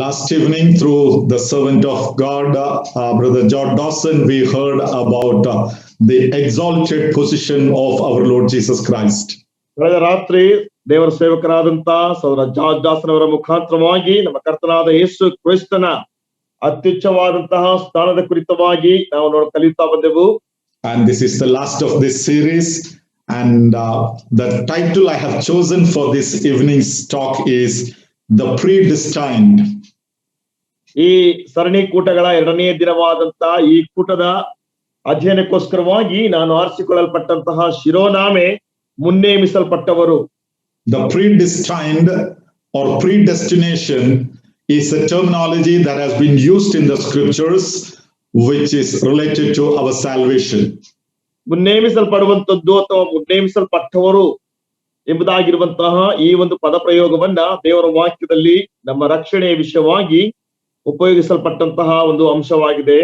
Last evening, through the servant of God, Brother George Dawson, we heard about the exalted position of our Lord Jesus Christ. ಕಳೆದ ರಾತ್ರಿ ದೇವರ ಸೇವಕರಾದಂತ ಸಹೋದರ George ಡಾಸನ್ ಅವರ ಮುಖಾಂತರವಾಗಿ ನಮ್ಮ ಕರ್ತನಾದ ಯೇಸು ಕ್ರಿಸ್ತನ ಅತ್ಯುಚ್ಚವಾದಂತಹ ಸ್ಥಾನದ ಕುರಿತವಾಗಿ ನಾವು ಕಲಿಯುತ್ತಾ ಬಂದೆವು. And this is the last of this series. And the title I have chosen for this evening's talk is The Predestined. ಈ ಸರಣಿ ಕೂಟಗಳ ಎರಡನೇ ದಿನವಾದಂತ ಈ ಕೂಟದ ಅಧ್ಯಯನಕ್ಕೋಸ್ಕರವಾಗಿ ನಾನು ಆರಿಸಿಕೊಳ್ಳಲ್ಪಟ್ಟಂತಹ ಶಿರೋನಾಮೆ ಮುನ್ನೇಮಿಸಲ್ಪಟ್ಟವರು. The predestined or predestination is a terminology that has been used in the scriptures which is related to our salvation. ಮುನ್ನೇಮಿಸಲ್ಪಡುವಂತದ್ದು ಅಥವಾ ಮುನ್ನೇಮಿಸಲ್ಪಟ್ಟವರು ಎಂಬುದಾಗಿರುವಂತಹ ಈ ಒಂದು ಪದ ಪ್ರಯೋಗವನ್ನ ದೇವರ ವಾಕ್ಯದಲ್ಲಿ ನಮ್ಮ ರಕ್ಷಣೆಯ ವಿಷಯವಾಗಿ ಉಪಯೋಗಿಸಲ್ಪಟ್ಟಂತಹ ಒಂದು ಅಂಶವಾಗಿದೆ.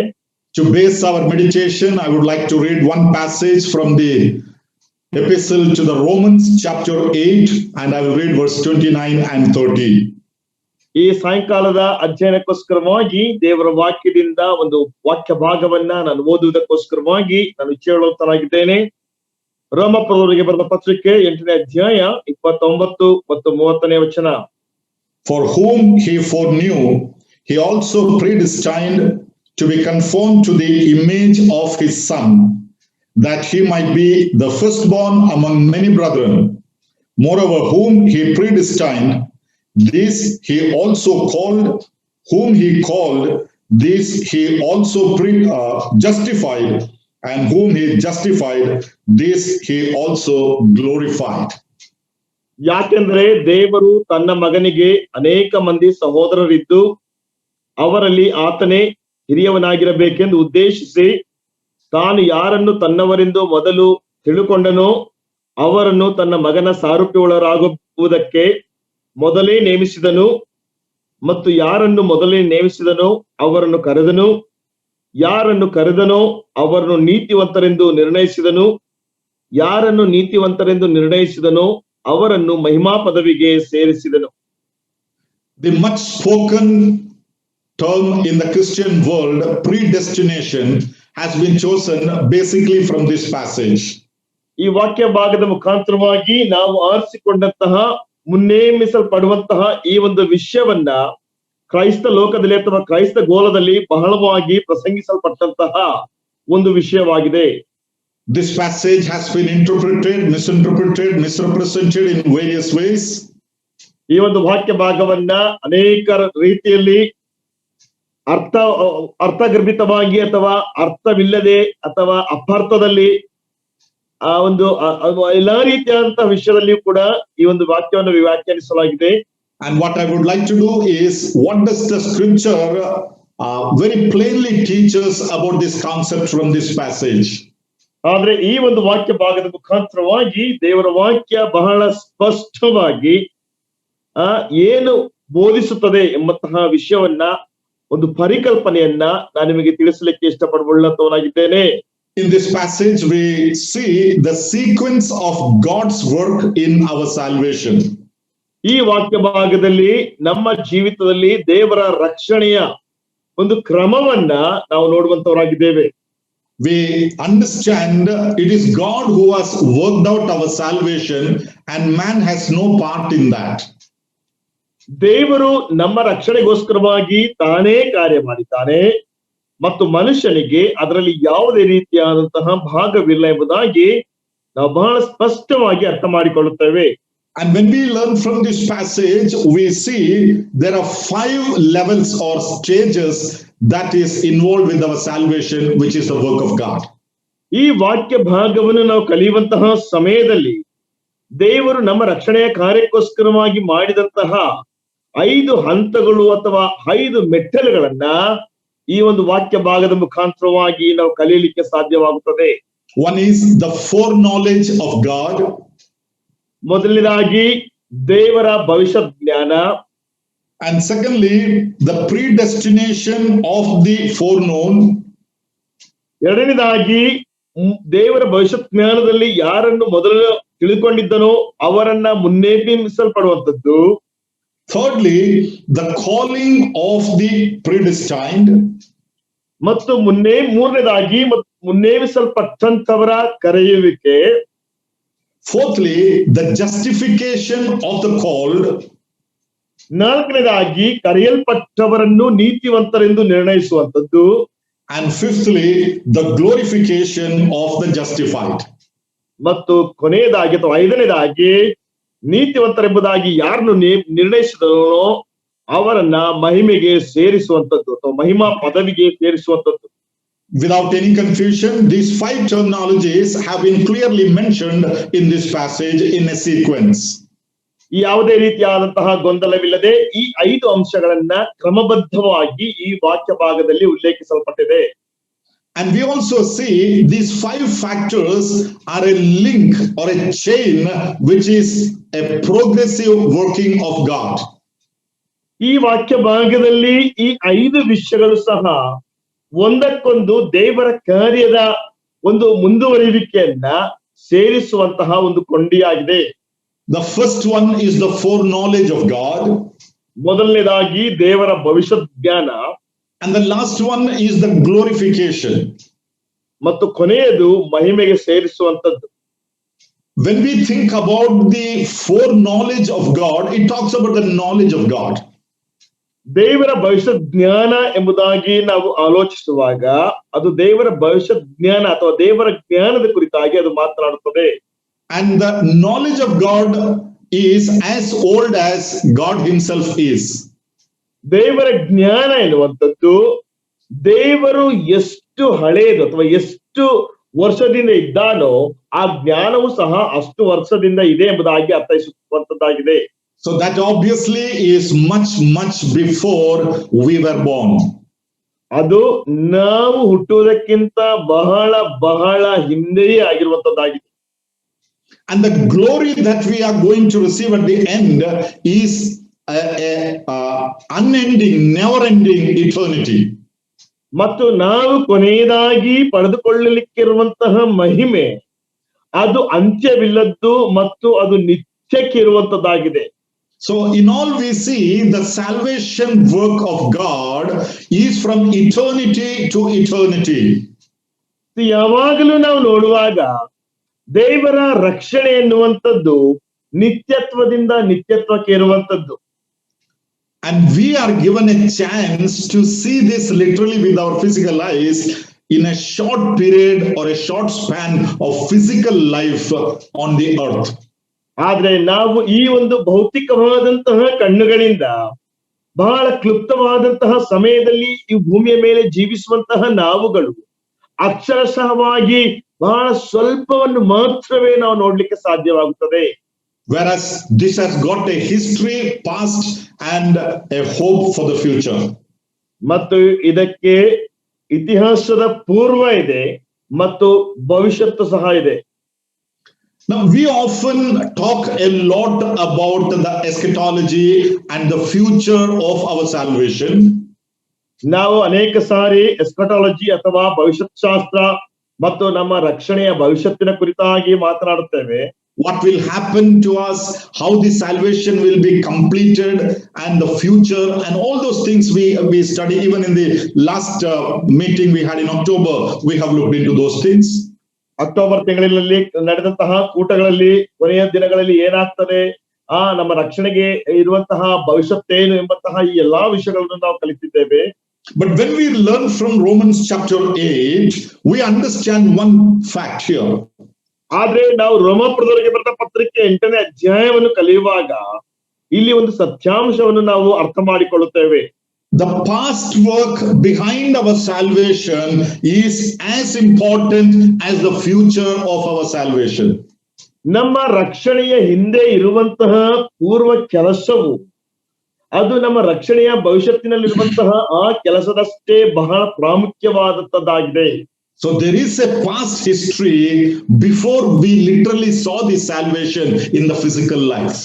To base our meditation, I would like to read one passage from the Epistle to the Romans, chapter 8, and I will read verse 29 and 30. ಈ ಸಾಯಂಕಾಲದ ಅಧ್ಯಯನಕ್ಕೋಸ್ಕರವಾಗಿ ದೇವರ ವಾಕ್ಯದಿಂದ ಒಂದು ವಾಕ್ಯ ಭಾಗವನ್ನ ನಾನು ಓದುವುದಕ್ಕೋಸ್ಕರವಾಗಿ ನಾನು ಇಚ್ಛೆಯುಳ್ಳವನಾಗಿದ್ದೇನೆ. ರೋಮಪುರದವರಿಗೆ ಬರೆದ ಪತ್ರಿಕೆ 8ನೇ ಅಧ್ಯಾಯ 29 ಮತ್ತು 30ನೇ ವಚನ. For whom he foreknew, he also predestined to be conformed to the image of his Son, that he might be the firstborn among many brethren. Moreover, whom he predestined, this he also called. Whom he called, this he also justified. And whom he justified, this he also glorified. ಯಾಕೆಂದ್ರೆ ದೇವರು ತನ್ನ ಮಗನಿಗೆ ಅನೇಕ ಮಂದಿ ಸಹೋದರರಿದ್ದು ಅವರಲ್ಲಿ ಆತನೇ ಹಿರಿಯವನಾಗಿರಬೇಕೆಂದು ಉದ್ದೇಶಿಸಿ ತಾನು ಯಾರನ್ನು ತನ್ನವರೆಂದು ಮೊದಲು ತಿಳುಕೊಂಡನೋ ಅವರನ್ನು ತನ್ನ ಮಗನ ಸಾರೂಪ್ಯವುಳ್ಳವರಾಗುವುದಕ್ಕೆ ಮೊದಲೇ ನೇಮಿಸಿದನು. ಮತ್ತು ಯಾರನ್ನು ಮೊದಲೇ ನೇಮಿಸಿದನೋ ಅವರನ್ನು ಕರೆದನು. ಯಾರನ್ನು ಕರೆದನೋ ಅವರನ್ನು ನೀತಿವಂತರೆಂದು ನಿರ್ಣಯಿಸಿದನು. ಯಾರನ್ನು ನೀತಿವಂತರೆಂದು ನಿರ್ಣಯಿಸಿದನೋ ಅವರನ್ನು ಮಹಿಮಾ ಪದವಿಗೆ ಸೇರಿಸಿದನು. The much spoken term in the Christian world, predestination, has been chosen basically from this passage. ಈ ವಾಕ್ಯ ಭಾಗದ ಮುಖಾಂತರವಾಗಿ ನಾವು ಆರಿಸಿಕೊಂಡಂತಹ ಮುನ್ನೇಮಿಸಲ್ಪಡುವಂತಹ ಈ ಒಂದು ವಿಷಯವನ್ನ ಕ್ರೈಸ್ತ ಲೋಕದಲ್ಲಿ ಅಥವಾ ಕ್ರೈಸ್ತ ಗೋಲದಲ್ಲಿ ಬಹಳವಾಗಿ ಪ್ರಸಂಗಿಸಲ್ಪಟ್ಟಂತಹ ಒಂದು ವಿಷಯವಾಗಿದೆ. This passage has been interpreted, misinterpreted, misrepresented in various ways. ಈ ಒಂದು ವಾಕ್ಯ ಭಾಗವನ್ನ ಅನೇಕ ರೀತಿಯಲ್ಲಿ ಅರ್ಥಗರ್ಭಿತವಾಗಿ ಅಥವಾ ಅರ್ಥವಿಲ್ಲದೆ ಅಥವಾ ಅಪಾರ್ಥದಲ್ಲಿ ಆ ಒಂದು ಎಲ್ಲಾ ರೀತಿಯಾದಂತಹ ವಿಷಯದಲ್ಲಿಯೂ ಕೂಡ ಈ ಒಂದು ವಾಕ್ಯವನ್ನು ವ್ಯಾಖ್ಯಾನಿಸಲಾಗಿದೆ. And what I would like to do is, what does the scripture very plainly teach us about this concept from this passage? ಆದ್ರೆ ಈ ಒಂದು ವಾಕ್ಯ ಭಾಗದ ಮುಖಾಂತರವಾಗಿ ದೇವರ ವಾಕ್ಯ ಬಹಳ ಸ್ಪಷ್ಟವಾಗಿ ಏನು ಬೋಧಿಸುತ್ತದೆ ಎಂಬಂತಹ ವಿಷಯವನ್ನ ಒಂದು ಪರಿಕಲ್ಪನೆಯನ್ನ ನಾನು ನಿಮಗೆ ತಿಳಿಸಲಿಕ್ಕೆ ಇಷ್ಟಪಡುವುಳ್ಳವನಾಗಿದ್ದೇನೆ. In this passage we see the sequence of God's work in our salvation. ಈ ವಾಕ್ಯ ಭಾಗದಲ್ಲಿ ನಮ್ಮ ಜೀವಿತದಲ್ಲಿ ದೇವರ ರಕ್ಷಣೆಯ ಒಂದು ಕ್ರಮವನ್ನ ನಾವು ನೋಡುವಂತವರಾಗಿದ್ದೇವೆ. We understand it is God who has worked out our salvation and man has no part in that. ದೇವರು ನಮ್ಮ ರಕ್ಷಣೆಗೋಸ್ಕರವಾಗಿ ತಾನೇ ಕಾರ್ಯ ಮಾಡಿದ್ದಾನೆ ಮತ್ತು ಮನುಷ್ಯನಿಗೆ ಅದರಲ್ಲಿ ಯಾವುದೇ ರೀತಿಯಾದಂತಹ ಭಾಗವಿಲ್ಲ ಎಂಬುದಾಗಿ ನಾವು ಬಹಳ ಸ್ಪಷ್ಟವಾಗಿ ಅರ್ಥ ಮಾಡಿಕೊಳ್ಳುತ್ತೇವೆ. And when we learn from this passage, we see there are 5 levels or stages that is involved with our salvation, which is the work of God. ಈ ವಾಕ್ಯ ಭಾಗವನ್ನು ನಾವು ಕಲಿಯುವಂತಹ ಸಮಯದಲ್ಲಿ ದೇವರು ನಮ್ಮ ರಕ್ಷಣೆಯ ಕಾರ್ಯಕ್ಕೋಸ್ಕರವಾಗಿ ಮಾಡಿದಂತಹ 5 ಹಂತಗಳು ಅಥವಾ 5 ಮೆಟ್ಟಲುಗಳನ್ನ ಈ ಒಂದು ವಾಕ್ಯ ಭಾಗದ ಮುಖಾಂತರವಾಗಿ ನಾವು ಕಲಿಯಲಿಕ್ಕೆ ಸಾಧ್ಯವಾಗುತ್ತದೆ. One is the foreknowledge of God. ಮೊದಲನೇದಾಗಿ ದೇವರ ಭವಿಷ್ಯತ್ ಜ್ಞಾನ. And secondly, the predestination of the foreknown. ಎರಡನೇದಾಗಿ ದೇವರ ಭವಿಷ್ಯತ್ ಜ್ಞಾನದಲ್ಲಿ ಯಾರನ್ನು ಮೊದಲು ತಿಳ್ಕೊಂಡಿದ್ದನೋ ಅವರನ್ನ ಮುನ್ನೇಮಿಸಲ್ಪಡುವಂಥದ್ದು. Thirdly, the calling of the predestined. ಮತ್ತು ಮೂರನೇದಾಗಿ ಮುನ್ನೇಮಿಸಲ್ಪಟ್ಟಂತವರ ಕರೆಯುವಿಕೆ. Fourthly, the justification of the called. ನಾಲ್ಕನೇದಾಗಿ ಕರೆಯಲ್ಪಟ್ಟವರನ್ನು ನೀತಿವಂತರೆಂದು ನಿರ್ಣಯಿಸುವಂತದ್ದು. And fifthly, the glorification of the justified. ಮತ್ತು ಕೊನೆಯದಾಗಿ ಅಥವಾ ಐದನೇದಾಗಿ ನೀತಿವಂತರೆಂಬುದಾಗಿ ಯಾರನ್ನು ನಿರ್ಣಯಿಸಿದನೋ ಅವರನ್ನ ಮಹಿಮೆಗೆ ಸೇರಿಸುವಂತದ್ದು ಅಥವಾ ಮಹಿಮಾ ಪದವಿಗೆ ಸೇರಿಸುವಂತದ್ದು. Without any confusion, these 5 terminologies have been clearly mentioned in this passage in a sequence. ಯಾವುದೇ ರೀತಿಯಾದಂತಹ ಗೊಂದಲವಿಲ್ಲದೆ ಈ 5 ಅಂಶಗಳನ್ನ ಕ್ರಮಬದ್ಧವಾಗಿ ಈ ವಾಕ್ಯ ಭಾಗದಲ್ಲಿ ಉಲ್ಲೇಖಿಸಲ್ಪಟ್ಟಿದೆ. And we also see these 5 factors are a link or a chain which is a progressive working of God. ಈ ವಾಕ್ಯ ಭಾಗದಲ್ಲಿ ಈ 5 ವಿಷಯಗಳು ಸಹ ಒಂದಕ್ಕೊಂದು ದೇವರ ಕಾರ್ಯದ ಒಂದು ಮುಂದುವರಿಯುವಿಕೆಯನ್ನ ಸೇರಿಸುವಂತಹ ಒಂದು ಕೊಂಡಿಯಾಗಿದೆ. The first one is the foreknowledge of God. ಮೊದಲನೇದಾಗಿ ದೇವರ ಭವಿಷ್ಯ ಜ್ಞಾನ. And the last one is the glorification. ಮತ್ತು ಕೊನೆಯದು ಮಹಿಮೆಗೆ ಸೇರಿಸುವಂತದ್ದು. When we think about the foreknowledge of God, it talks about the knowledge of God. ದೇವರ ಭವಿಷ್ಯ ಜ್ಞಾನ ಎಂಬುದಾಗಿ ನಾವು ಆಲೋಚಿಸುವಾಗ ಅದು ದೇವರ ಭವಿಷ್ಯ ಜ್ಞಾನ ಅಥವಾ ದೇವರ ಜ್ಞಾನದ ಕುರಿತಾಗಿ ಅದು ಮಾತನಾಡುತ್ತದೆ. And the knowledge of God is as old as God himself is. ದೇವರ ಜ್ಞಾನ ಎನ್ನುವಂಥದ್ದು ದೇವರು ಎಷ್ಟು ಹಳೆಯದು ಅಥವಾ ಎಷ್ಟು ವರ್ಷದಿಂದ ಇದ್ದಾನೋ ಆ ಜ್ಞಾನವು ಸಹ ಅಷ್ಟು ವರ್ಷದಿಂದ ಇದೆ ಎಂಬುದಾಗಿ ಅರ್ಥೈಸುವಂತದ್ದಾಗಿದೆ. So that obviously is much before we were born. ಅದು ನಾವು ಹುಟ್ಟುವುದಕ್ಕಿಂತ ಬಹಳ ಹಿಂದೆಯೇ ಆಗಿರುವಂತದ್ದಾಗಿದೆ. And the glory that we are going to receive at the end is unending, never-ending eternity. ಮತ್ತು ನಾವು ಕೊನೆಯದಾಗಿ ಪಡೆದುಕೊಳ್ಳಲಿಕ್ಕಿರುವಂತಹ ಮಹಿಮೆ ಅದು ಅಂತ್ಯವಿಲ್ಲದ್ದು ಮತ್ತು ಅದು ನಿತ್ಯಕ್ಕಿರುವಂತದ್ದಾಗಿದೆ. So in all we see the salvation work of God is from eternity to eternity. ಯಾವಾಗಲೂ ನಾವು ನೋಡುವಾಗ ದೇವರ ರಕ್ಷಣೆ ಎನ್ನುವಂಥದ್ದು ನಿತ್ಯತ್ವದಿಂದ ನಿತ್ಯತ್ವಕ್ಕೆ ಇರುವಂತದ್ದು. And we are given a chance to see this literally with our physical eyes in a short period or a short span of physical life on the earth. ಆದ್ರೆ ನಾವು ಈ ಒಂದು ಭೌತಿಕವಾದಂತಹ ಕಣ್ಣುಗಳಿಂದ ಬಹಳ ಕ್ಲುಪ್ತವಾದಂತಹ ಸಮಯದಲ್ಲಿ ಈ ಭೂಮಿಯ ಮೇಲೆ ಜೀವಿಸುವಂತಹ ನಾವುಗಳು ಅಕ್ಷರಶಃವಾಗಿ ಬಹಳ ಸ್ವಲ್ಪವನ್ನು ಮಾತ್ರವೇ ನಾವು ನೋಡ್ಲಿಕ್ಕೆ ಸಾಧ್ಯವಾಗುತ್ತದೆ. Whereas this has got a history, past and a hope for the future. ಮತ್ತು ಇದಕ್ಕೆ ಇತಿಹಾಸದ ಪೂರ್ವ ಇದೆ ಮತ್ತು ಭವಿಷ್ಯತ್ತು ಸಹ ಇದೆ. Now we often talk a lot about the eschatology and the future of our salvation. ನಾವು ಅನೇಕ ಸಾರಿ ಎಸ್ಕಟಾಲಜಿ ಅಥವಾ ಭವಿಷ್ಯತ್ ಶಾಸ್ತ್ರ ಮತ್ತು ನಮ್ಮ ರಕ್ಷಣೆಯ ಭವಿಷ್ಯತ್ತಿನ ಕುರಿತಾಗಿ ಮಾತನಾಡುತ್ತೇವೆ. What will happen to us, how the salvation will be completed and the future and all those things we study. Even in the last meeting we had in October, we have looked into those things. October ತಿಂಗಳಿನಲ್ಲಿ ನಡೆದಂತಹ ಕೂಟಗಳಲ್ಲಿ ಕೊನೆಯ ದಿನಗಳಲ್ಲಿ ಏನಾಗ್ತದೆ, ನಮ್ಮ ರಕ್ಷಣೆಗೆ ಇರುವಂತಹ ಭವಿಷ್ಯತ್ತೇನು ಎಂಬಂತಹ ಈ ಎಲ್ಲಾ ವಿಷಯಗಳನ್ನು ನಾವು ಕಲಿತಿದ್ದೇವೆ. But when we learn from Romans chapter 8, we understand one fact here. ಆದ್ರೆ ನಾವು ರೋಮಾಪುರದವರಿಗೆ ಬರೆದ ಪತ್ರಿಕೆ 8ನೇ ಅಧ್ಯಾಯವನ್ನು ಕಲಿಯುವಾಗ ಇಲ್ಲಿ ಒಂದು ಸತ್ಯಾಂಶವನ್ನು ನಾವು ಅರ್ಥ ಮಾಡಿಕೊಳ್ಳುತ್ತೇವೆ. The past work behind our salvation is as important as the future of our salvation. ನಮ್ಮ ರಕ್ಷಣೆಯ ಹಿಂದೆ ಇರುವಂತಹ ಪೂರ್ವ ಕೆಲಸವು ಅದು ನಮ್ಮ ರಕ್ಷಣೆಯ ಭವಿಷ್ಯತ್ತಿನಲ್ಲಿರುವಂತಹ ಆ ಕೆಲಸದಷ್ಟೇ ಬಹಳ ಪ್ರಾಮುಖ್ಯವಾದದ್ದಾಗಿದೆ. So there is a past history before we literally saw the salvation in the physical life.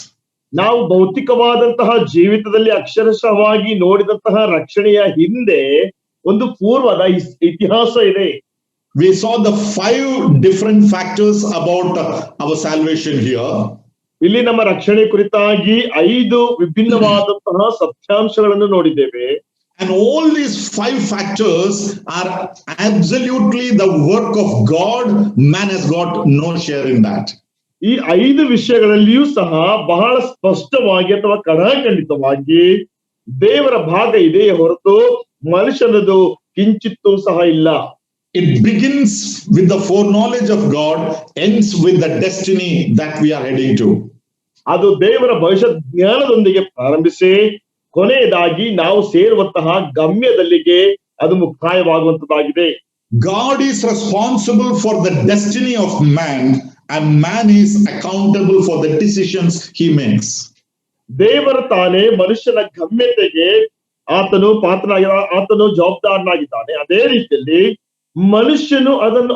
ನಾವು ಭೌತಿಕವಾದಂತಹ ಜೀವಿತದಲ್ಲಿ ಅಕ್ಷರಶಃವಾಗಿ ನೋಡಿದಂತಹ ರಕ್ಷಣೆಯ ಹಿಂದೆ ಒಂದು ಪೂರ್ವದ ಇತಿಹಾಸ ಇದೆ. We saw the 5 different factors about our salvation here. ಇಲ್ಲಿ ನಮ್ಮ ರಕ್ಷಣೆ ಕುರಿತಾಗಿ 5 ವಿಭಿನ್ನವಾದಂತಹ ಸತ್ಯಾಂಶಗಳನ್ನು ನೋಡಿದ್ದೇವೆ. And all these 5 factors are absolutely the work of God. Man has got no share in that. ಈ 5 ವಿಷಯಗಳಲ್ಲಿಯೂ ಸಹ ಬಹಳ ಸ್ಪಷ್ಟವಾಗಿ ಅಥವಾ ಖಡಾಖಂಡಿತವಾಗಿ ದೇವರ ಭಾಗ ಇದೆಯೇ ಹೊರತು ಮನುಷ್ಯನದು ಕಿಂಚಿತ್ತೂ ಸಹ ಇಲ್ಲ. It begins with the foreknowledge of God, ends with the destiny that we are heading to. ಅದು ದೇವರ ಭವಿಷ್ಯ ಜ್ಞಾನದೊಂದಿಗೆ ಪ್ರಾರಂಭಿಸಿ ಕೊನೆಯದಾಗಿ ನಾವು ಸೇರುವಂತಹ ಗಮ್ಯದಲ್ಲಿಗೆ ಅದು ಮುಕ್ತಾಯವಾಗುವಂತದ್ದಾಗಿದೆ. God is responsible for the destiny of man, and man is accountable for the decisions he makes. ದೇವರು ತಾನೇ ಮನುಷ್ಯನ ಗಮ್ಯತೆಗೆ ಆತನು ಆತನು ಜವಾಬ್ದಾರನಾಗಿದ್ದಾನೆ. ಅದೇ ರೀತಿಯಲ್ಲಿ ಮನುಷ್ಯನು ಅದನ್ನು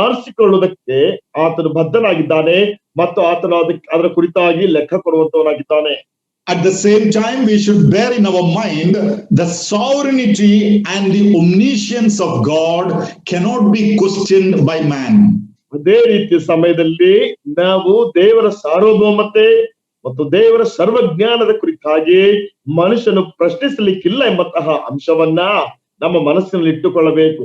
ಆರಿಸಿಕೊಳ್ಳುವುದಕ್ಕೆ ಆತನು ಬದ್ಧನಾಗಿದ್ದಾನೆ ಮತ್ತು ಆತನು ಅದರ ಕುರಿತಾಗಿ ಲೆಕ್ಕ ಕೊಡುವಂತವನಾಗಿದ್ದಾನೆ. At the same time, we should bear in our mind the sovereignty and the omniscience of God cannot be questioned by man. ಅದೇ ರೀತಿಯ ಸಮಯದಲ್ಲಿ ನಾವು ದೇವರ ಸಾರ್ವಭೌಮತೆ ಮತ್ತು ದೇವರ ಸರ್ವಜ್ಞಾನದ ಕುರಿತಾಗಿ ಮನುಷ್ಯನು ಪ್ರಶ್ನಿಸಲಿಕ್ಕಿಲ್ಲ ಎಂಬಂತಹ ಅಂಶವನ್ನ ನಮ್ಮ ಮನಸ್ಸಿನಲ್ಲಿ ಇಟ್ಟುಕೊಳ್ಳಬೇಕು.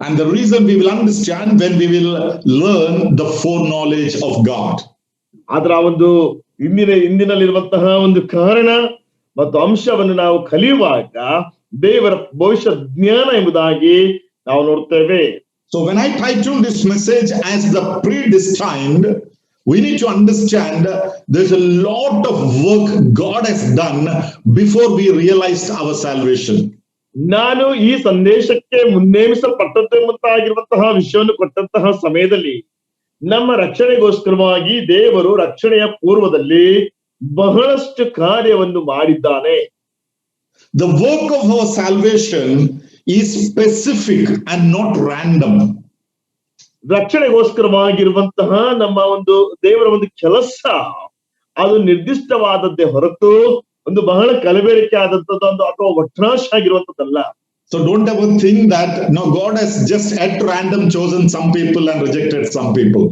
And the reason we will understand when we will learn the foreknowledge of God. ಅದರ ಒಂದು ಇಂದಿನಲ್ಲಿರುವಂತಹ ಒಂದು ಕಾರಣ ಮತ್ತು ಅಂಶವನ್ನು ನಾವು ಕಲಿಯುವಾಗ ದೇವರ ಭವಿಷ್ಯ ಜ್ಞಾನ ಎಂಬುದಾಗಿ ನಾವು ನೋಡ್ತೇವೆ. So when I title this message as the predestined, we need to understand there's a lot of work God has done before we realized our salvation. ನಾನು ಈ ಸಂದೇಶಕ್ಕೆ ಮುನ್ನೇಮಿಸಲ್ಪಟ್ಟಂತಾಗಿರುವಂತಹ ವಿಷಯವನ್ನು ಕೊಟ್ಟಂತಹ ಸಮಯದಲ್ಲಿ ನಮ್ಮ ರಕ್ಷಣೆಗೋಸ್ಕರವಾಗಿ ದೇವರು ರಕ್ಷಣೆಯ ಪೂರ್ವದಲ್ಲಿ ಬಹಳಷ್ಟು ಕಾರ್ಯವನ್ನು ಮಾಡಿದ್ದಾನೆ. The work of our salvation is specific and not random. ರಕ್ಷಣೆಗೋಸ್ಕರವಾಗಿರುವಂತಹ ನಮ್ಮ ಒಂದು ದೇವರ ಒಂದು ಕೆಲಸ ಅದು ನಿರ್ದಿಷ್ಟವಾದದ್ದೇ ಹೊರತು ಒಂದು ಬಹಳ ಕಲಬೆರಕೆ ಆದಂತದ್ದು ಅಥವಾ ಒಟ್ರಾಶ್ ಆಗಿರುವಂತದ್ದಲ್ಲ. So don't ever think that no, God has just at random chosen some people and rejected some people.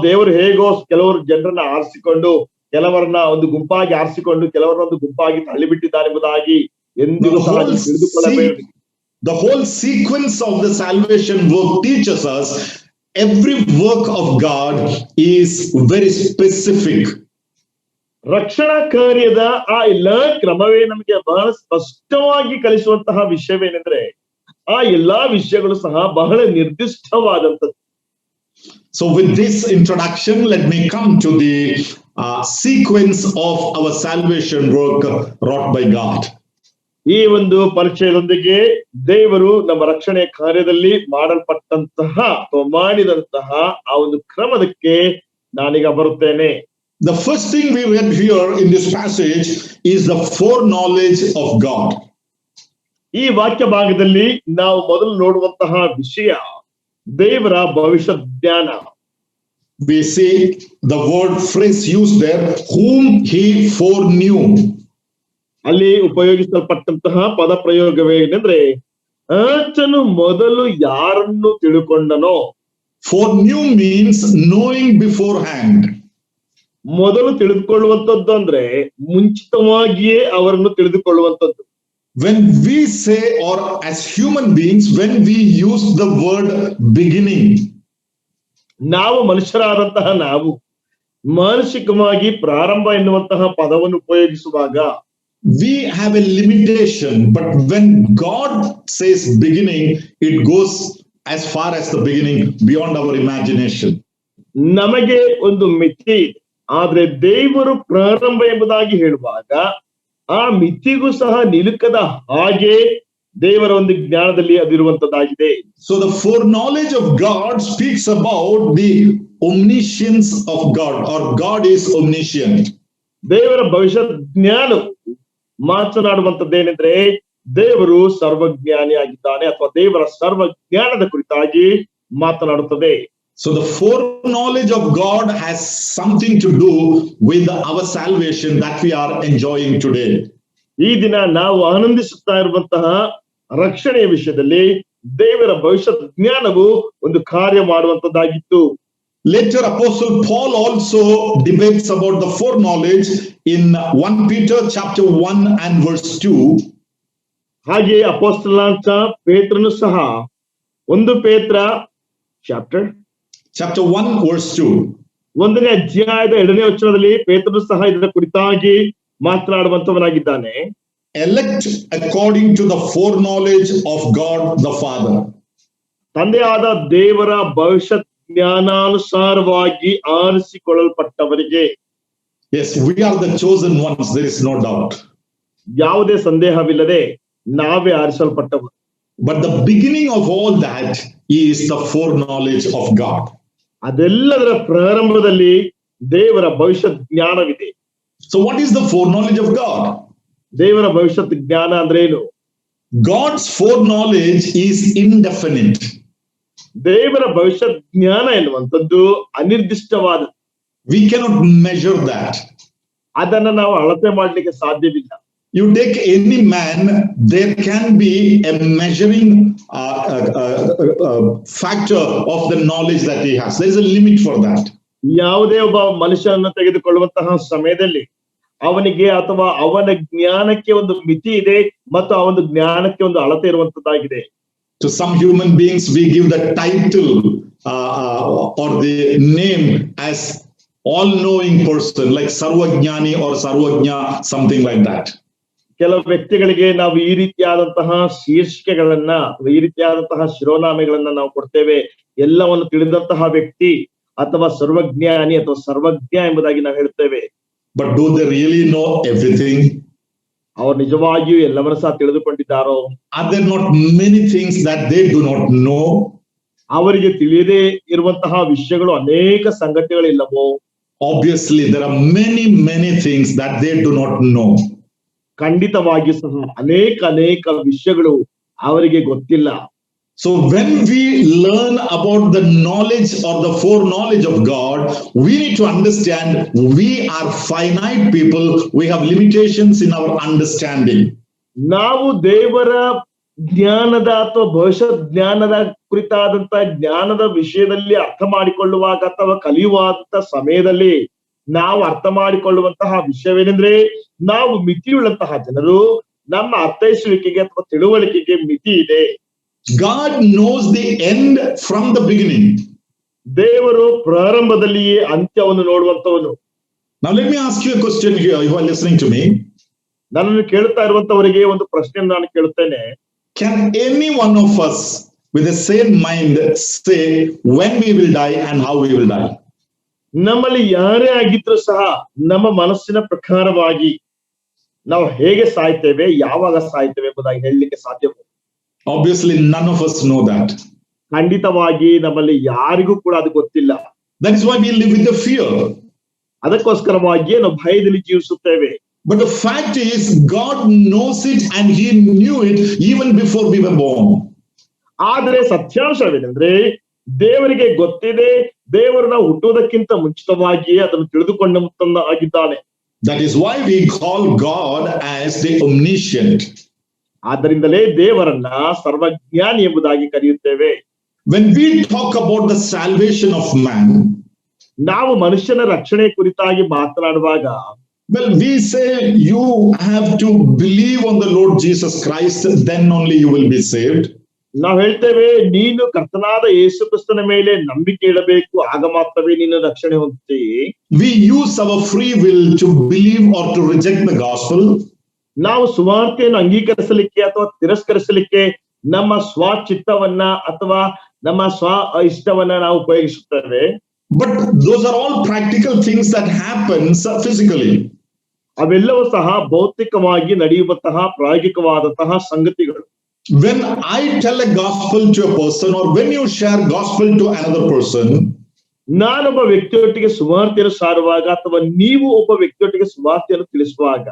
ದೇವರು ಹೇಗೋ ಕೆಲವರು ಜನರನ್ನ ಆರಿಸಿಕೊಂಡು ಕೆಲವರನ್ನ ಒಂದು ಗುಂಪಾಗಿ ಆರಿಸಿಕೊಂಡು ಕೆಲವರನ್ನ ಒಂದು ಗುಂಪಾಗಿ ತಳ್ಳಿಬಿಟ್ಟಿದ್ದಾರೆ ಎಂಬುದಾಗಿ ಎಂದಿಗೂ ಸಹ ತಿಳಿದುಕೊಳ್ಳಬೇಡಿ. The whole sequence of the salvation work teaches us every work of God is very specific. ರಕ್ಷಣಾ ಕಾರ್ಯದ ಆ ಎಲ್ಲಾ ಕ್ರಮವೇ ನಮಗೆ ಬಹಳ ಸ್ಪಷ್ಟವಾಗಿ ಕಲಿಸುವಂತಹ ವಿಷಯವೇನೆಂದ್ರೆ ಆ ಎಲ್ಲಾ ವಿಷಯಗಳು ಸಹ ಬಹಳ ನಿರ್ದಿಷ್ಟವಾದಂಥದ್ದು. So with this introduction, let me come to the sequence of our salvation work wrought by God. ಈ ಒಂದು ಪರಿಚಯದೊಂದಿಗೆ ದೇವರು ನಮ್ಮ ರಕ್ಷಣೆಯ ಕಾರ್ಯದಲ್ಲಿ ಮಾಡಲ್ಪಟ್ಟಂತಹ ಅಥವಾ ಮಾಡಿದಂತಹ ಆ ಒಂದು ಕ್ರಮದಕ್ಕೆ ನಾನೀಗ ಬರುತ್ತೇನೆ. The first thing we read here in this passage is the foreknowledge of God. ಈ ವಾಕ್ಯ ಭಾಗದಲ್ಲಿ ನಾವು ಮೊದಲು ನೋಡುವಂತಹ ವಿಷಯ ದೇವರ ಭವಿಷ್ಯ ಜ್ಞಾನ. We see the word phrase used there, whom he foreknew. ಅಲ್ಲಿ ಉಪಯೋಗಿಸಲ್ಪಟ್ಟಂತಹ ಪದ ಪ್ರಯೋಗವೇನೆಂದ್ರೆ ಆತನು ಮೊದಲು ಯಾರನ್ನು ತಿಳ್ಕೊಂಡನೋ. Foreknew means knowing beforehand. ಮೊದಲು ತಿಳಿದುಕೊಳ್ಳುವಂಥದ್ದು ಅಂದ್ರೆ ಮುಂಚಿತವಾಗಿಯೇ ಅವರನ್ನು ತಿಳಿದುಕೊಳ್ಳುವಂಥದ್ದು. When we say, or as human beings, when we use the word beginning, ನಾವು ಮನುಷ್ಯರಾದಂತಹ ನಾವು ಮಾನಸಿಕವಾಗಿ ಪ್ರಾರಂಭ ಎನ್ನುವಂತಹ ಪದವನ್ನು ಉಪಯೋಗಿಸುವಾಗ we have a limitation, but when God says beginning, it goes as far as the beginning, beyond our imagination. ನಮಗೆ ಒಂದು ಮಿತಿ, ಆದ್ರೆ ದೇವರು ಪ್ರಾರಂಭ ಎಂಬುದಾಗಿ ಹೇಳುವಾಗ ಆ ಮಿತಿಗೂ ಸಹ ನಿಲುಕದ ಹಾಗೆ ದೇವರ ಒಂದು ಜ್ಞಾನದಲ್ಲಿ ಅದಿರುವಂತದ್ದಾಗಿದೆ. So the foreknowledge of God speaks about the omniscience of God, or God is omniscient. ದೇವರ ಭವಿಷ್ಯ ಜ್ಞಾನವು ಮಾತನಾಡುವಂತದ್ದೇನೆಂದ್ರೆ ದೇವರು ಸರ್ವಜ್ಞಾನಿಯಾಗಿದ್ದಾನೆ ಅಥವಾ ದೇವರ ಸರ್ವಜ್ಞಾನದ ಕುರಿತಾಗಿ ಮಾತನಾಡುತ್ತದೆ. So the foreknowledge of God has something to do with our salvation that we are enjoying today. ಈ ದಿನ ನಾವು ಆನಂದಿಸುತ್ತಾ ಇರುವಂತಹ ರಕ್ಷಣೆಯ ವಿಷಯದಲ್ಲಿ ದೇವರ ಭವಿಷ್ಯ ಜ್ಞಾನವು ಒಂದು ಕಾರ್ಯ ಮಾಡುವಂತದ್ದಾಗಿತ್ತು. Later, Apostle Paul also debates about the foreknowledge in 1 Peter chapter 1 and verse 2. ಹಾಗೆ ಅಪೊಸ್ತಲನಾದ ಪೇತ್ರನು ಸಹ 1 ಪೇತ್ರ chapter 1 verse 2. 1ನೇ ಅಧ್ಯಾಯದ 2ನೇ ವಚನದಲ್ಲಿ ಪೇತ್ರನು ಸಹ ಇದರ ಕುರಿತಾಗಿ ಮಾತನಾಡುವಂತವನಾಗಿದ್ದಾನೆ. Elect according to the foreknowledge of God the Father. ತಂದೆಯಾದ ದೇವರ ಭವಿಷ್ಯತ್ ಜ್ಞಾನಾನುಸಾರವಾಗಿ ಆರಿಸಿಕೊಳ್ಳಲ್ಪಟ್ಟವರಿಗೆ. Yes, we are the chosen ones, there is no doubt. ಯಾವುದೇ ಸಂದೇಹವಿಲ್ಲದೆ ನಾವೇ ಆರಿಸಲ್ಪಟ್ಟವರು. But the beginning of all that is the foreknowledge of God. ಅದೆಲ್ಲದರ ಪ್ರಾರಂಭದಲ್ಲಿ ದೇವರ ಭವಿಷ್ಯತ್ ಜ್ಞಾನವಿದೆ. So what is the foreknowledge of God? ದೇವರ ಭವಿಷ್ಯತ್ ಜ್ಞಾನ ಅಂದ್ರೆ ಏನು? God's foreknowledge is indefinite. ದೇವರ ಭವಿಷ್ಯತ್ ಜ್ಞಾನ ಎನ್ನುವಂಥದ್ದು ಅನಿರ್ದಿಷ್ಟವಾದ. We cannot measure that. ಅದನ್ನ ನಾವು ಅಳತೆ ಮಾಡ್ಲಿಕ್ಕೆ ಸಾಧ್ಯವಿಲ್ಲ. You take any man, there can be a measuring factor of the knowledge that he has. There is a limit for that. ಯಾವುದೇ ಒಬ್ಬ ಮನುಷ್ಯನನ್ನು ತೆಗೆದುಕೊಳ್ಳುವಂತಹ ಸಮಯದಲ್ಲಿ ಅವನಿಗೆ ಅಥವಾ ಅವನ ಜ್ಞಾನಕ್ಕೆ ಒಂದು ಮಿತಿ ಇದೆ ಮತ್ತು ಆ ಒಂದು ಜ್ಞಾನಕ್ಕೆ ಒಂದು ಅಳತೆ ಇರುವಂತದ್ದಾಗಿದೆ. To some human beings, we give the title or the name as all-knowing person, like Sarvajnani or Sarvajna, something like that. ಕೆಲವು ವ್ಯಕ್ತಿಗಳಿಗೆ ನಾವು ಈ ರೀತಿಯಾದಂತಹ ಶೀರ್ಷಿಕೆಗಳನ್ನ, ಈ ರೀತಿಯಾದಂತಹ ಶಿರೋನಾಮೆಗಳನ್ನ ನಾವು ಕೊಡ್ತೇವೆ. ಎಲ್ಲವನ್ನು ತಿಳಿದಂತಹ ವ್ಯಕ್ತಿ ಅಥವಾ ಸರ್ವಜ್ಞಾನಿ ಅಥವಾ ಸರ್ವಜ್ಞ ಎಂಬುದಾಗಿ ನಾವು ಹೇಳ್ತೇವೆ. But do they really know everything? ಅವರು ನಿಜವಾಗಿಯೂ ಎಲ್ಲವನ್ನ ಸಹ ತಿಳಿದುಕೊಂಡಿದ್ದಾರೋ? Are there not many things that they do not know? ಅವರಿಗೆ ತಿಳಿಯದೇ ಇರುವಂತಹ ವಿಷಯಗಳು ಅನೇಕ ಸಂಗತಿಗಳಿಲ್ಲವೋ? Obviously, there are many things that they do not know. ಖಂಡಿತವಾಗಿಯೂ ಸಹ ಅನೇಕ ವಿಷಯಗಳು ಅವರಿಗೆ ಗೊತ್ತಿಲ್ಲ. So when we learn about the knowledge or the foreknowledge of God, we need to understand we are finite people. We have limitations in our understanding. ನಾವು ದೇವರ ಜ್ಞಾನದ ಅಥವಾ ಭವಿಷ್ಯತ್ ಜ್ಞಾನದ ಕುರಿತಾದಂತಹ ಜ್ಞಾನದ ವಿಷಯದಲ್ಲಿ ಅರ್ಥ ಮಾಡಿಕೊಳ್ಳುವಾಗ ಅಥವಾ ಕಲಿಯುವಂತ ಸಮಯದಲ್ಲಿ ನಾವು ಅರ್ಥ ಮಾಡಿಕೊಳ್ಳುವಂತಹ ವಿಷಯವೇನೆಂದ್ರೆ, ನಾವು ಮಿತಿಯುಳ್ಳಂತಹ ಜನರು. ನಮ್ಮ ಅರ್ಥೈಸುವಿಕೆಗೆ ಅಥವಾ ತಿಳುವಳಿಕೆಗೆ ಮಿತಿ ಇದೆ. God knows the end from the beginning. ದೇವರು ಪ್ರಾರಂಭದಲ್ಲಿಯೇ ಅಂತ್ಯವನ್ನು ನೋಡುವಂತವನು. Now let me ask you a question here, you are listening to me. ನನ್ನನ್ನು ಕೇಳ್ತಾ ಇರುವಂತವರಿಗೆ ಒಂದು ಪ್ರಶ್ನೆಯನ್ನು ನಾನು ಕೇಳುತ್ತೇನೆ. Can any one of us with the same mind say when we will die and how we will die? ನಮ್ಮಲ್ಲಿ ಯಾರೇ ಆಗಿದ್ರು ಸಹ ನಮ್ಮ ಮನಸ್ಸಿನ ಪ್ರಕಾರವಾಗಿ ನಾವು ಹೇಗೆ ಸಾಯ್ತೇವೆ, ಯಾವಾಗ ಸಾಯ್ತೇವೆ ಎಂಬುದಾಗಿ ಹೇಳಲಿಕ್ಕೆ ಸಾಧ್ಯವೋ? Obviously, none of us know that. ಖಂಡಿತವಾಗಿ ನಮ್ಮಲ್ಲಿ ಯಾರಿಗೂ ಕೂಡ ಅದು ಗೊತ್ತಿಲ್ಲ. That is why we live with the fear. ಅದಕ್ಕೋಸ್ಕರವಾಗಿಯೇ ನಾವು ಭಯದಲ್ಲಿ ಜೀವಿಸುತ್ತೇವೆ. But the fact is, God knows it and He knew it even before we were born. ಆದರೆ ಸತ್ಯಾಂಶವೇನೆಂದ್ರೆ, ದೇವರಿಗೆ ಗೊತ್ತಿದೆ, ದೇವರು ನಾವು ಹುಟ್ಟುವುದಕ್ಕಿಂತ ಮುಂಚಿತವಾಗಿಯೇ ಅದನ್ನು ತಿಳಿದುಕೊಂಡ ಆಗಿದ್ದಾನೆ. That is why we call God as the omniscient. ಆದ್ದರಿಂದಲೇ ದೇವರನ್ನ ಸರ್ವಜ್ಞಾನಿ ಎಂಬುದಾಗಿ ಕರೆಯುತ್ತೇವೆ. When we talk about the salvation of man, ನಾವು ಮನುಷ್ಯನ ರಕ್ಷಣೆ ಕುರಿತಾಗಿ ಮಾತನಾಡುವಾಗ, well, we say you have to believe on the Lord Jesus Christ, then only you will be saved. ನಾವು ಹೇಳ್ತೇವೆ, ನೀನು ಕರ್ತನಾದ ಯೇಸು ಕ್ರಿಸ್ತನ ಮೇಲೆ ನಂಬಿಕೆ ಇಡಬೇಕು, ಆಗ ಮಾತ್ರವೇ ನೀನು ರಕ್ಷಣೆ ಹೊಂದುತ್ತೀ. We use our free will to believe or to reject the gospel. ನಾವು ಸುವಾರ್ತೆಯನ್ನು ಅಂಗೀಕರಿಸಲಿಕ್ಕೆ ಅಥವಾ ತಿರಸ್ಕರಿಸಲಿಕ್ಕೆ ನಮ್ಮ ಸ್ವಚಿತ್ತವನ್ನ ಅಥವಾ ನಮ್ಮ ಸ್ವ ಇಷ್ಟವನ್ನ ನಾವು ಉಪಯೋಗಿಸುತ್ತೇವೆ. But those are all practical things that happen physically. ಅವೆಲ್ಲವೂ ಸಹ ಭೌತಿಕವಾಗಿ ನಡೆಯುವಂತಹ ಪ್ರಾಯೋಗಿಕವಾದಂತಹ ಸಂಗತಿಗಳು. When I tell a gospel to a person or when you share gospel to another person, ನಾನೊಬ್ಬ ವ್ಯಕ್ತಿಯೊಟ್ಟಿಗೆ ಸುವಾರ್ತೆಯನ್ನು ಸಾರುವಾಗ ಅಥವಾ ನೀವು ಒಬ್ಬ ವ್ಯಕ್ತಿಯೊಟ್ಟಿಗೆ ಸುವಾರ್ತೆಯನ್ನು ತಿಳಿಸುವಾಗ,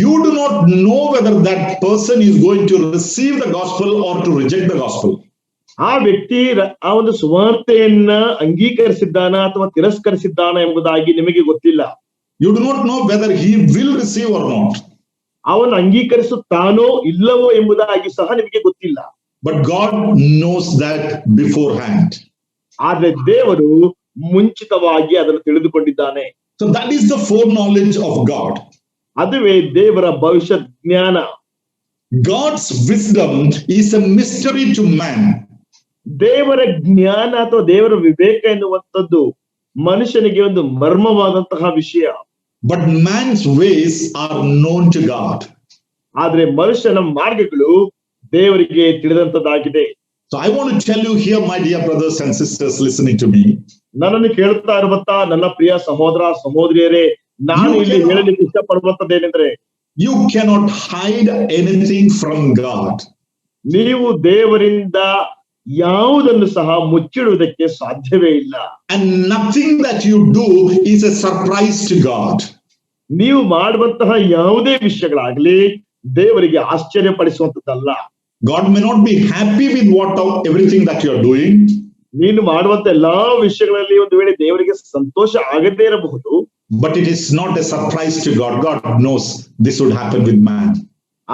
you do not know whether that person is going to receive the gospel or to reject the gospel. ಆ ವ್ಯಕ್ತಿ ಆ ಒಂದು ಸುವಾರ್ತೆಯನ್ನ ಅಂಗೀಕರಿಸಿದ್ದಾನ ಅಥವಾ ತಿರಸ್ಕರಿಸಿದ್ದಾನ ಎಂಬುದಾಗಿ ನಿಮಗೆ ಗೊತ್ತಿಲ್ಲ. You do not know whether he will receive or not. ಅವನು ಅಂಗೀಕರಿಸುತ್ತಾನೋ ಇಲ್ಲವೋ ಎಂಬುದಾಗಿ ಸಹ ನಿಮಗೆ ಗೊತ್ತಿಲ್ಲ. But God knows that beforehand. ಆದ್ರೆ ದೇವರು ಮುಂಚಿತವಾಗಿ ಅದನ್ನು ತಿಳಿದುಕೊಂಡಿದ್ದಾನೆ. So that is the foreknowledge of God. ಅದುವೇ ದೇವರ ಭವಿಷ್ಯ ಜ್ಞಾನ. God's wisdom is a mystery to man. ದೇವರ ಜ್ಞಾನ ಅಥವಾ ದೇವರ ವಿವೇಕ ಎನ್ನುವಂಥದ್ದು ಮನುಷ್ಯನಿಗೆ ಒಂದು ಮರ್ಮವಾದಂತಹ ವಿಷಯ. But man's ways are known to God. ಆದ್ರೆ ಮನುಷ್ಯನ ಮಾರ್ಗಗಳು ದೇವರಿಗೆ ತಿಳಿದಂತದ್ದಾಗಿದೆ. So I want to tell you here, my dear brothers and sisters listening to me. ನನ್ನನ್ನು ಕೇಳುತ್ತಾ ಇರುವಂತಹ ನನ್ನ ಪ್ರಿಯ ಸಹೋದರ ಸಹೋದರಿಯರೇ, ನಾನು ಇಲ್ಲಿ ಹೇಳಲಿಕ್ಕೆ ಇಷ್ಟಪಡುವಂತದ್ದೇನೆಂದ್ರೆ, you cannot hide anything from God. ನೀವು ದೇವರಿಂದ ಯಾವುದನ್ನು ಸಹ ಮುಚ್ಚಿಡುವುದಕ್ಕೆ ಸಾಧ್ಯವೇ ಇಲ್ಲ. And nothing that you do is a surprise to God. ನೀವು ಮಾಡುವಂತಹ ಯಾವುದೇ ವಿಷಯಗಳಾಗ್ಲಿ ದೇವರಿಗೆ ಆಶ್ಚರ್ಯಪಡಿಸುವಂತದ್ದಲ್ಲ. God may not be happy with everything that you are doing. ನೀನು ಮಾಡುವಂತ ಎಲ್ಲಾ ವಿಷಯಗಳಲ್ಲಿ ಒಂದು ವೇಳೆ ದೇವರಿಗೆ ಸಂತೋಷ ಆಗದೇ ಇರಬಹುದು. But it is not a surprise to God. God knows this would happen with man.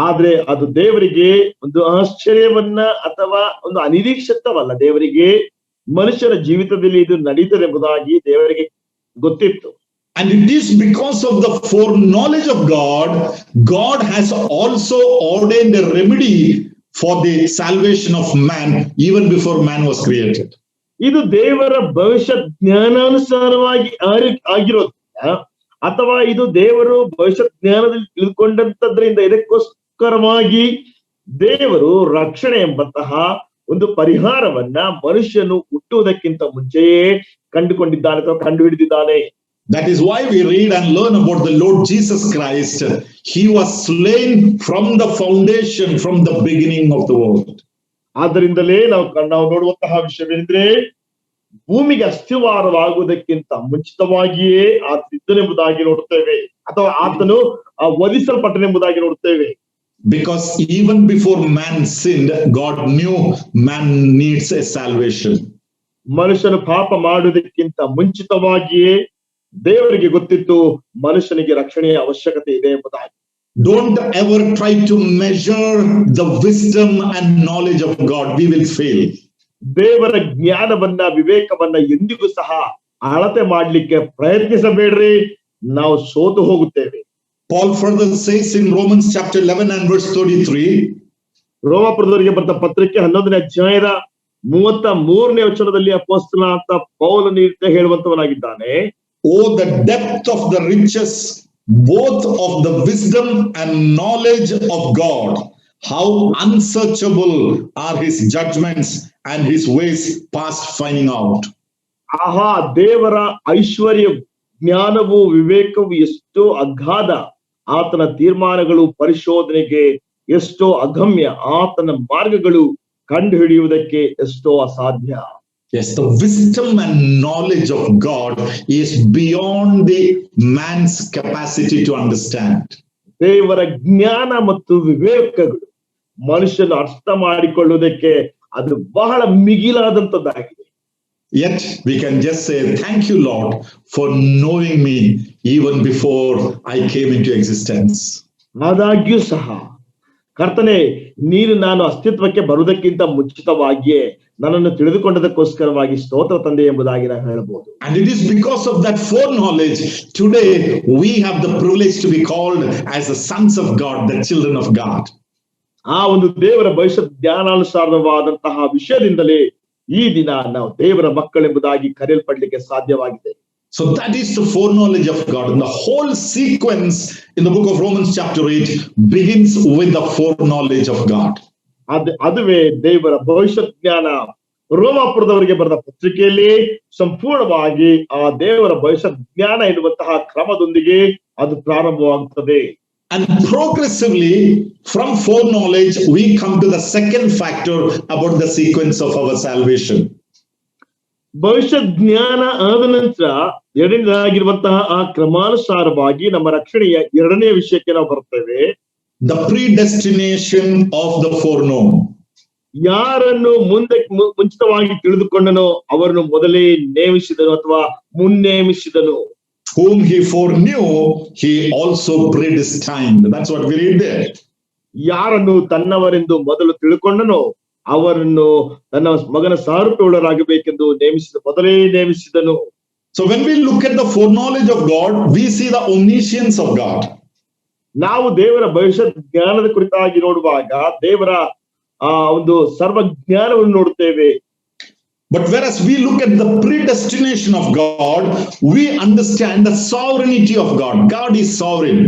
ಆದ್ರೆ ಅದು ದೇವರಿಗೆ ಒಂದು ಆಶ್ಚರ್ಯವನ್ನ ಅಥವಾ ಒಂದು ಅನಿರೀಕ್ಷಿತವಲ್ಲ. ದೇವರಿಗೆ ಮನುಷ್ಯನ ಜೀವಿತದಲ್ಲಿ ಇದು ನಡೀತದೆ ಎಂಬುದಾಗಿ ದೇವರಿಗೆ ಗೊತ್ತಿತ್ತು. And it is because of the foreknowledge of God, God has also ordained a remedy for the salvation of man even before man was created. ಇದು ದೇವರ ಭವಿಷ್ಯ ಜ್ಞಾನಾನುಸಾರವಾಗಿ ಆಗಿರೋದ್ರಿಂದ ಅಥವಾ ಇದು ದೇವರು ಭವಿಷ್ಯ ಜ್ಞಾನದಲ್ಲಿ ತಿಳಿದುಕೊಂಡಂತದ್ರಿಂದ ಇದಕ್ಕೋಸ್ಕರವಾಗಿ ದೇವರು ರಕ್ಷಣೆ ಎಂಬಂತಹ ಒಂದು ಪರಿಹಾರವನ್ನ ಮನುಷ್ಯನು ಹುಟ್ಟುವುದಕ್ಕಿಂತ ಮುಂಚೆಯೇ ಕಂಡುಕೊಂಡಿದ್ದಾನೆ ಅಥವಾ ಕಂಡು ಹಿಡಿದಿದ್ದಾನೆ. That is why we read and learn about the Lord Jesus Christ. He was slain from the foundation, from the beginning of the world. ಆದ್ದರಿಂದಲೇ ನಾವು ನೋಡುವಂತಹ ವಿಷಯವೇನೆಂದ್ರೆ, ಭೂಮಿಗೆ ಅಸ್ಥಿವಾರವಾಗುವುದಕ್ಕಿಂತ ಮುಂಚಿತವಾಗಿಯೇ ಆತನೆಂಬುದಾಗಿ ನೋಡುತ್ತೇವೆ, ಅಥವಾ ಆತನು ವಧಿಸಲ್ಪಟ್ಟನೆಂಬುದಾಗಿ ನೋಡುತ್ತೇವೆ. Because even before man sinned, God knew man needs a salvation. ಮನುಷ್ಯನು ಪಾಪ ಮಾಡುವುದಕ್ಕಿಂತ ಮುಂಚಿತವಾಗಿಯೇ ದೇವರಿಗೆ ಗೊತ್ತಿತ್ತು ಮನುಷ್ಯನಿಗೆ ರಕ್ಷಣೆಯ ಅವಶ್ಯಕತೆ ಇದೆ ಎಂಬುದಾಗಿ. Don't ever try to measure the wisdom and knowledge of God. We will fail. ದೇವರ ಜ್ಞಾನವನ್ನ ವಿವೇಕವನ್ನ ಎಂದಿಗೂ ಸಹ ಅಳತೆ ಮಾಡ್ಲಿಕ್ಕೆ ಪ್ರಯತ್ನಿಸಬೇಡ್ರಿ, ನಾವು ಸೋತು ಹೋಗುತ್ತೇವೆ. Paul further says in Romans chapter 11 and verse 33. ರೋಮಾಪುರದವರಿಗೆ ಬರೆದ ಪತ್ರಿಕೆ 11ನೇ ಅಧ್ಯಾಯದ 33ನೇ ವಚನದಲ್ಲಿ ಅಪೊಸ್ತಲನಾದ ಪೌಲನು ಹೇಳುವಂತವನಾಗಿದ್ದಾನೆ. Oh, the depth of the riches, both of the wisdom and knowledge of God. How unsearchable are his judgments and his ways past finding out. ಆಹಾ, ದೇವರ ಐಶ್ವರ್ಯ, ಜ್ಞಾನವು, ವಿವೇಕವು ಎಷ್ಟೋ ಅಗಾಧ, ಆತನ ತೀರ್ಮಾನಗಳು ಪರಿಶೋಧನೆಗೆ ಎಷ್ಟೋ ಅಗಮ್ಯ, ಆತನ ಮಾರ್ಗಗಳು ಕಂಡು ಹಿಡಿಯುವುದಕ್ಕೆ ಎಷ್ಟೋ ಅಸಾಧ್ಯ. Yes, the wisdom and knowledge of God is beyond the man's capacity to understand. ದೇವರ ಜ್ಞಾನ ಮತ್ತು ವಿವೇಕಗಳು ಮನುಷ್ಯನು ಅರ್ಥ ಮಾಡಿಕೊಳ್ಳುವುದಕ್ಕೆ ಅದು ಬಹಳ ಮಿಗಿಲಾದಂತದ್ದಾಗಿದೆ. Yet we can just say, thank you, Lord, for knowing me even before I came into existence. ಆದಾಗ್ಯೂ ಸಹ ಕರ್ತನೇ, ನೀನು ನಾನು ಅಸ್ತಿತ್ವಕ್ಕೆ ಬರುವುದಕ್ಕಿಂತ ಮುಂಚಿತವಾಗಿಯೇ ನನ್ನನ್ನು ತಿಳಿದುಕೊಂಡದಕ್ಕೋಸ್ಕರವಾಗಿ ಸ್ತೋತ್ರ ತಂದೆ ಎಂಬುದಾಗಿ ನಾವು ಹೇಳಬಹುದು. And it is because of that foreknowledge today we have the privilege to be called as the sons of God, the children of God. ಆ ಒಂದು ದೇವರ ಭವಿಷ್ಯ ಜ್ಞಾನಾನುಸಾರವಾದಂತಹ ವಿಷಯದಿಂದಲೇ ಈ ದಿನ ನಾವು ದೇವರ ಮಕ್ಕಳೆಂಬುದಾಗಿ ಕರೆಯಲ್ಪಡಲಿಕ್ಕೆ ಸಾಧ್ಯವಾಗಿದೆ. So that is the foreknowledge of God. And the whole sequence in the book of Romans chapter 8 begins with the foreknowledge of God. ಅದುವೇ ದೇವರ ಭವಿಷ್ಯ ಜ್ಞಾನ. ರೋಮಾಪುರದವರಿಗೆ ಬರೆದ ಪತ್ರಿಕೆಯಲ್ಲಿ ಸಂಪೂರ್ಣವಾಗಿ ಆ ದೇವರ ಭವಿಷ್ಯ ಜ್ಞಾನ ಎನ್ನುವಂತಹ ಕ್ರಮದೊಂದಿಗೆ ಅದು ಪ್ರಾರಂಭವಾಗುತ್ತದೆ. And progressively from foreknowledge we come to the second factor about the sequence of our salvation. ಭವಿಷ್ಯ ಜ್ಞಾನ ಆದ ನಂತರ ಎರಡನೇದಾಗಿರುವಂತಹ ಆ ಕ್ರಮಾನುಸಾರವಾಗಿ ನಮ್ಮ ರಕ್ಷಣೆಯ ಎರಡನೇ ವಿಷಯಕ್ಕೆ ನಾವು ಬರ್ತೇವೆ. The predestination of the foreknown. ಯಾರನ್ನು ಮುಂಚಿತವಾಗಿ ತಿಳಿದುಕೊಂಡನೋ ಅವರನ್ನು ಮೊದಲೇ ನೇಮಿಸಿದನು ಅಥವಾ ಮುನ್ನೇಮಿಸಿದನು. Whom he foreknew, he also predestined. That's what we read there. ಯಾರನ್ನು ತನ್ನವರೆಂದು ಮೊದಲು ತಿಳ್ಕೊಂಡನೋ ಅವರನ್ನು ತನ್ನ ಮಗನ ಸಾರೂಪ್ಯವುಳ್ಳರಾಗಬೇಕೆಂದು ಮೊದಲೇ ನೇಮಿಸಿದನು. So when we look at the foreknowledge of God, we see the omniscience of God. ನಾವು ದೇವರ ಭವಿಷ್ಯತ್ ಜ್ಞಾನದ ಕುರಿತಾಗಿ ನೋಡುವಾಗ ದೇವರ ಒಂದು ಸರ್ವಜ್ಞಾನವನ್ನು ನೋಡುತ್ತೇವೆ. But whereas we look at the predestination of God, we understand the sovereignty of God. God is sovereign.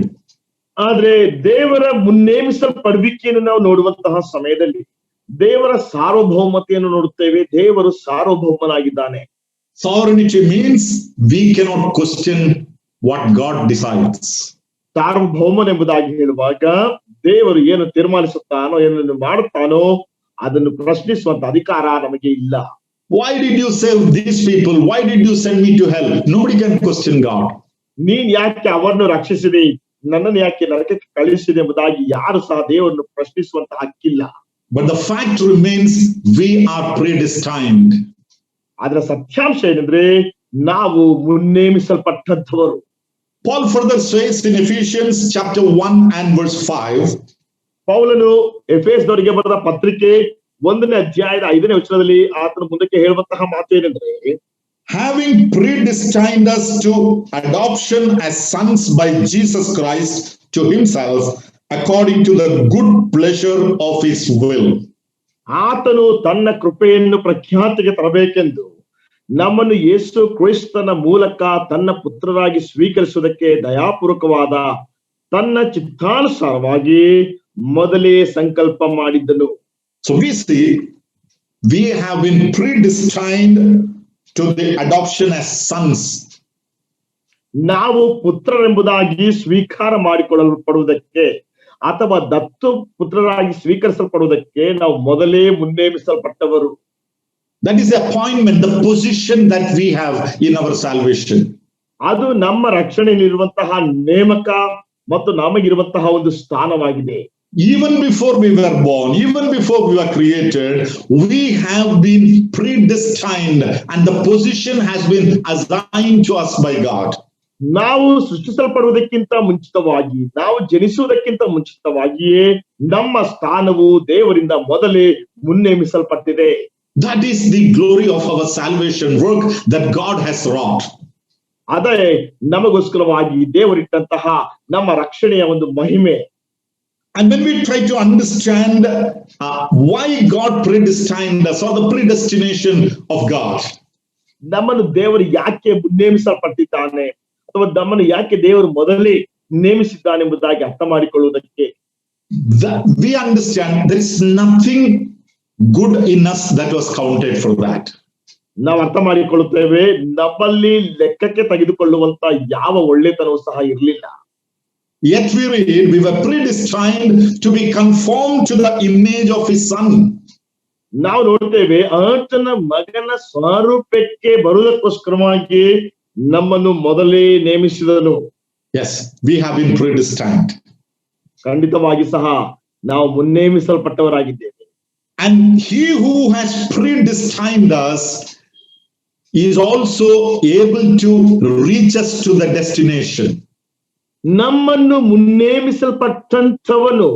ಆದ್ರೆ ದೇವರ ಮುನ್ನೇಮಿಸಲ್ಪಡುವಿಕೆಯನ್ನು ನಾವು ನೋಡುವಂತಹ ಸಮಯದಲ್ಲಿ ದೇವರ ಸಾರ್ವಭೌಮತೆಯನ್ನು ನೋಡುತ್ತೇವೆ. ದೇವರು ಸಾರ್ವಭೌಮನಾಗಿದ್ದಾನೆ. Sovereignty means we cannot question what God decides. ಸಾರ್ವಭೌಮನೆಂಬುದಾಗಿ ಹೇಳುವಾಗ ದೇವರು ಏನು ತೀರ್ಮಾನಿಸುತ್ತಾನೋ, ಏನನ್ನು ಮಾಡುತ್ತಾನೋ ಅದನ್ನು ಪ್ರಶ್ನಿಸುವಂತ ಅಧಿಕಾರ ನಮಗೆ ಇಲ್ಲ. Why did you save these people? Why did you send me to hell? Nobody can question God. ನೀನ್ ಯಾಕೆ ಅವರನ್ನು ರಕ್ಷಿಸಿದೆ, ನನ್ನನ್ನು ಯಾಕೆ ನರಕಕ್ಕೆ ಕಳುಹಿಸಿದೆ ಎಂಬುದಾಗಿ ಯಾರು ಸಹ ದೇವರನ್ನು ಪ್ರಶ್ನಿಸುವಂತ ಹಕ್ಕಿಲ್ಲ. But the fact remains, we are predestined. ಅದರ ಸತ್ಯಾಂಶ ಏನಂದ್ರೆ ನಾವು ಮುನ್ನೇಮಿಸಲ್ಪಟ್ಟಂತವರು. Paul further says in Ephesians chapter 1 and verse 5. ಪೌಲನು ಎಫೆಸದವರಿಗೆ ಬರೆದ ಪತ್ರಿಕೆ 1ನೇ ಅಧ್ಯಾಯದ 5ನೇ ವಚನದಲ್ಲಿ ಆತನ ಮುಂದಕ್ಕೆ ಹೇಳುವಂತಹ ಮಾತು ಏನೆಂದ್ರೆ, having predestined us to adoption as sons by Jesus Christ to himself according to the good pleasure of his will. ಆತನು ತನ್ನ ಕೃಪೆಯನ್ನು ಪ್ರಖ್ಯಾತಿಗೆ ತರಬೇಕೆಂದು ನಮ್ಮನ್ನು ಯೇಸು ಕ್ರಿಸ್ತನ ಮೂಲಕ ತನ್ನ ಪುತ್ರರಾಗಿ ಸ್ವೀಕರಿಸುವುದಕ್ಕೆ ದಯಾಪೂರ್ವಕವಾದ ತನ್ನ ಚಿತ್ತಾನುಸಾರವಾಗಿ ಮೊದಲೇ ಸಂಕಲ್ಪ ಮಾಡಿದ್ದನು. So we see we have been predestined to the adoption as sons. ನಾವು ಪುತ್ರರೆಂಬುದಾಗಿ ಸ್ವೀಕಾರ ಮಾಡಿಕೊಳ್ಳಲ್ಪಡುವುದಕ್ಕೆ ಅಥವಾ ದತ್ತು ಪುತ್ರರಾಗಿ ಸ್ವೀಕರಿಸಲ್ಪಡುವುದಕ್ಕೆ ನಾವು ಮೊದಲೇ ಮುನ್ನೇಮಿಸಲ್ಪಟ್ಟವರು. That is the appointment, the position that we have in our salvation. ಅದು ನಮ್ಮ ರಕ್ಷಣೆಯಲ್ಲಿರುವಂತಹ ನೇಮಕ ಮತ್ತು ನಮಗಿರುವಂತಹ ಒಂದು ಸ್ಥಾನವಾಗಿದೆ. Even before we were born, even before we were created, we have been predestined and the position has been assigned to us by God. ನಾವು ಸೃಷ್ಟಿಸಲ್ಪಡುವುದಕ್ಕಿಂತ ಮುಂಚಿತವಾಗಿ, ನಾವು ಜನಿಸುವುದಕ್ಕಿಂತ ಮುಂಚಿತವಾಗಿಯೇ ನಮ್ಮ ಸ್ಥಾನವು ದೇವರಿಂದ ಮೊದಲೇ ಮುನ್ನೇಮಿಸಲ್ಪಟ್ಟಿದೆ. That is the glory of our salvation work that God has wrought. ಅದೇ ನಮಗೋಸ್ಕರವಾಗಿ ದೇವರಿಟ್ಟಂತಹ ನಮ್ಮ ರಕ್ಷಣೆಯ ಒಂದು ಮಹಿಮೆ. And when we try to understand why God predestined us, or the predestination of God, ನಮ್ಮನ್ನು ದೇವರು ಯಾಕೆ ನೇಮಿಸಲ್ಪಟ್ಟಿದ್ದಾನೆ ಅಥವಾ ನಮ್ಮನ್ನು ಯಾಕೆ ದೇವರು ಮೊದಲೇ ನೇಮಿಸಿದ್ದಾನೆ ಎಂಬುದಾಗಿ ಅರ್ಥ ಮಾಡಿಕೊಳ್ಳುವುದಕ್ಕೆ we understand there is nothing good in us that was counted for that. ನಾವು ಅರ್ಥ ಮಾಡಿಕೊಳ್ಳುತ್ತೇವೆ, ನಮ್ಮಲ್ಲಿ ಲೆಕ್ಕಕ್ಕೆ ತೆಗೆದುಕೊಳ್ಳುವಂತ ಯಾವ ಒಳ್ಳೆತನವೂ ಸಹ ಇರಲಿಲ್ಲ. Yet we read, we were predestined to be conformed to the image of his son. ನಾವು ನೋಡ್ತೇವೆ ಆತನ ಮಗನ ಸ್ವರೂಪಕ್ಕೆ ಬರುವುದಕ್ಕೋಸ್ಕರವಾಗಿ ನಮ್ಮನ್ನು ಮೊದಲೇ ನೇಮಿಸಿದನು. Yes, we have been predestined. ಖಂಡಿತವಾಗಿ ಸಹ ನಾವು ಮುನ್ನೇಮಿಸಲ್ಪಟ್ಟವರಾಗಿದ್ದೇವೆ. And he who has predestined us is also able to reach us to the destination. ನಮ್ಮನ್ನು ಮುನ್ನೇಮಿಸಲ್ಪಟ್ಟಂತವನು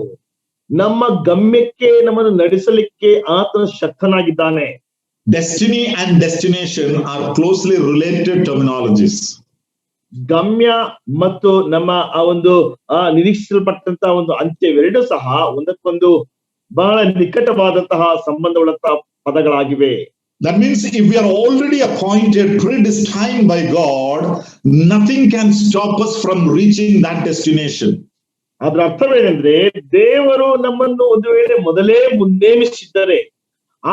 ನಮ್ಮ ಗಮ್ಯಕ್ಕೆ ನಮ್ಮನ್ನು ನಡೆಸಲಿಕ್ಕೆ ಆತನ ಶಕ್ತನಾಗಿದ್ದಾನೆ. Destiny and destination are closely related terminologies. ಗಮ್ಯ ಮತ್ತು ನಮ್ಮ ಆ ಒಂದು ನಿರೀಕ್ಷಿಸಲ್ಪಟ್ಟಂತ ಒಂದು ಅಂತ್ಯವೆರಡೂ ಸಹ ಒಂದಕ್ಕೊಂದು ಬಹಳ ನಿಕಟವಾದಂತಹ ಸಂಬಂಧವುಳ್ಳಂತಹ ಪದಗಳಾಗಿವೆ. That means if we are already appointed, predestined by God, nothing can stop us from reaching that destination. ಅದರ ಅರ್ಥವೇನೆಂದ್ರೆ ದೇವರು ನಮ್ಮನ್ನು ಒಂದು ವೇಳೆ ಮೊದಲೇ ಮುನ್ನೇಮಿಸಿದ್ದರೆ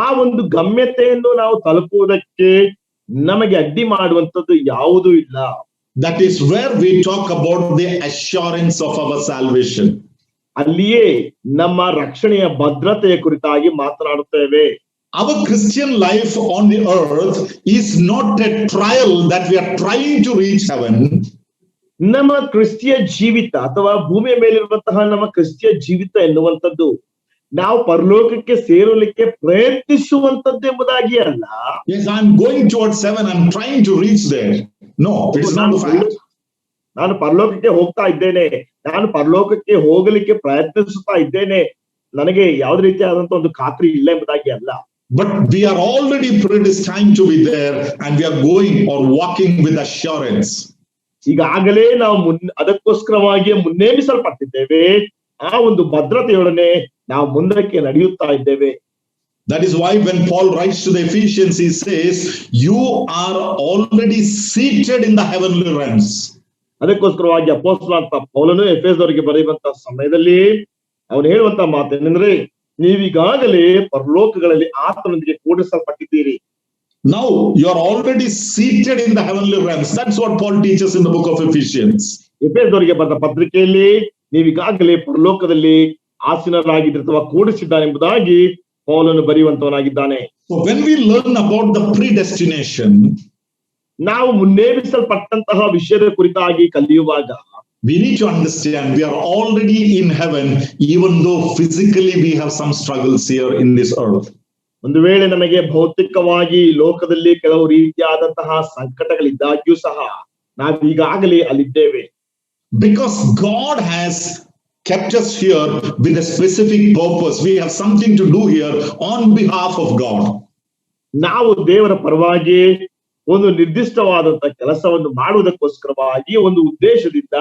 ಆ ಒಂದು ಗಮ್ಯತೆಯನ್ನು ನಾವು ತಲುಪುವುದಕ್ಕೆ ನಮಗೆ ಅಡ್ಡಿ ಮಾಡುವಂತದ್ದು ಯಾವುದೂ ಇಲ್ಲ. That is where we talk about the assurance of our salvation. ಅಲ್ಲಿಯೇ ನಮ್ಮ ರಕ್ಷಣೆಯ ಭದ್ರತೆಯ ಕುರಿತಾಗಿ ಮಾತನಾಡುತ್ತೇವೆ. Our Christian life on the earth is not a trial that we are trying to reach heaven. ನಮ್ಮ ಕ್ರಿಸ್ತಿಯ ಜೀವಿತ ಅಥವಾ ಭೂಮಿಯ ಮೇಲಿರುವಂತಹ ನಮ್ಮ ಕ್ರಿಸ್ತಿಯ ಜೀವಿತ ಎನ್ನುವಂಥದ್ದು ನಾವು ಪರಲೋಕಕ್ಕೆ ಸೇರಲಿಕ್ಕೆ ಪ್ರಯತ್ನಿಸುವಂತದ್ದು ಎಂಬುದಾಗಿ ಅಲ್ಲ. Yes, I'm going towards heaven, I'm trying to reach there. No, it's not the fact. ನಾನು ಪರಲೋಕಕ್ಕೆ ಹೋಗ್ತಾ ಇದ್ದೇನೆ, ನಾನು ಪರಲೋಕಕ್ಕೆ ಹೋಗಲಿಕ್ಕೆ ಪ್ರಯತ್ನಿಸುತ್ತಾ ಇದ್ದೇನೆ ನನಗೆ ಯಾವುದೇ ರೀತಿಯಾದಂತಹ ಒಂದು ಖಾತ್ರಿ ಇಲ್ಲ ಎಂಬುದಾಗಿ ಅಲ್ಲ. But we are already predestined to be there, and we are going or walking with assurance. ಈಗಾಗಲೇ ನಾವು ಅದಕ್ಕೋಸ್ಕರವಾಗಿ ಮುನ್ನೇಮಿಸಲ್ಪಟ್ಟಿದ್ದೇವೆ. ಆ ಒಂದು ಭದ್ರತೆಯೊಡನೆ ನಾವು ಮುಂದಕ್ಕೆ ನಡೆಯುತ್ತಾ ಇದ್ದೇವೆ. That is why when Paul writes to the Ephesians, he says, you are already seated in the heavenly realms. ಅದಕ್ಕೋಸ್ಕರವಾಗಿ ಅಪೊಸ್ತಲನಾದ ಪೌಲನು ಎಫೆಸದವರಿಗೆ ಬರೆಯುವಂತಹ ಸಮಯದಲ್ಲಿ ಅವನು ಹೇಳುವಂತ ಮಾತೇನೆಂದ್ರೆ, ನೀವೀಗಾಗಲೇ ಪರಲೋಕಗಳಲ್ಲಿ ಆತನೊಂದಿಗೆ ಕೂಡಿಸಲ್ಪಟ್ಟಿದ್ದೀರಿ. Now you are already seated in the heavenly realms. That's what Paul teaches in the book of Ephesians. ಎಫೆಸದವರಿಗೆ ಬರೆದ ಪತ್ರಿಕೆಯಲ್ಲಿ ನೀವೀಗಾಗಲೇ ಪರಲೋಕದಲ್ಲಿ ಆಸೀನರಾಗಿದ್ದರೆ ಅಥವಾ ಕೂಡಿಸಿದ್ದಾನೆ ಎಂಬುದಾಗಿ ಪೌಲನು ಬರೆಯುವಂತವನಾಗಿದ್ದಾನೆ. So when we learn about the predestination, ನಾವು ಮುನ್ನೇಮಿಸಲ್ಪಟ್ಟಂತಹ ವಿಷಯದ ಕುರಿತಾಗಿ ಕಲಿಯುವಾಗ we need to understand we are already in heaven, even though physically we have some struggles here in this earth. ಒಂದು ವೇಳೆ ನಮಗೆ ಭೌತಿಕವಾಗಿ ಲೋಕದಲ್ಲಿ ಕೆಲವು ರೀತಿಯಾದಂತಹ ಸಂಕಟಗಳಿದ್ದಾಗ್ಯೂ ಸಹ ನಾವು ಈಗಾಗಲೇ ಅಲ್ಲಿದ್ದೇವೆ. Because God has kept us here with a specific purpose. We have something to do here on behalf of God. ನಾವು ದೇವರ ಪರವಾಗಿ ಒಂದು ನಿರ್ದಿಷ್ಟವಾದಂತಹ ಕೆಲಸವನ್ನು ಮಾಡುವುದಕ್ಕೋಸ್ಕರವಾಗಿ ಒಂದು ಉದ್ದೇಶದಿಂದ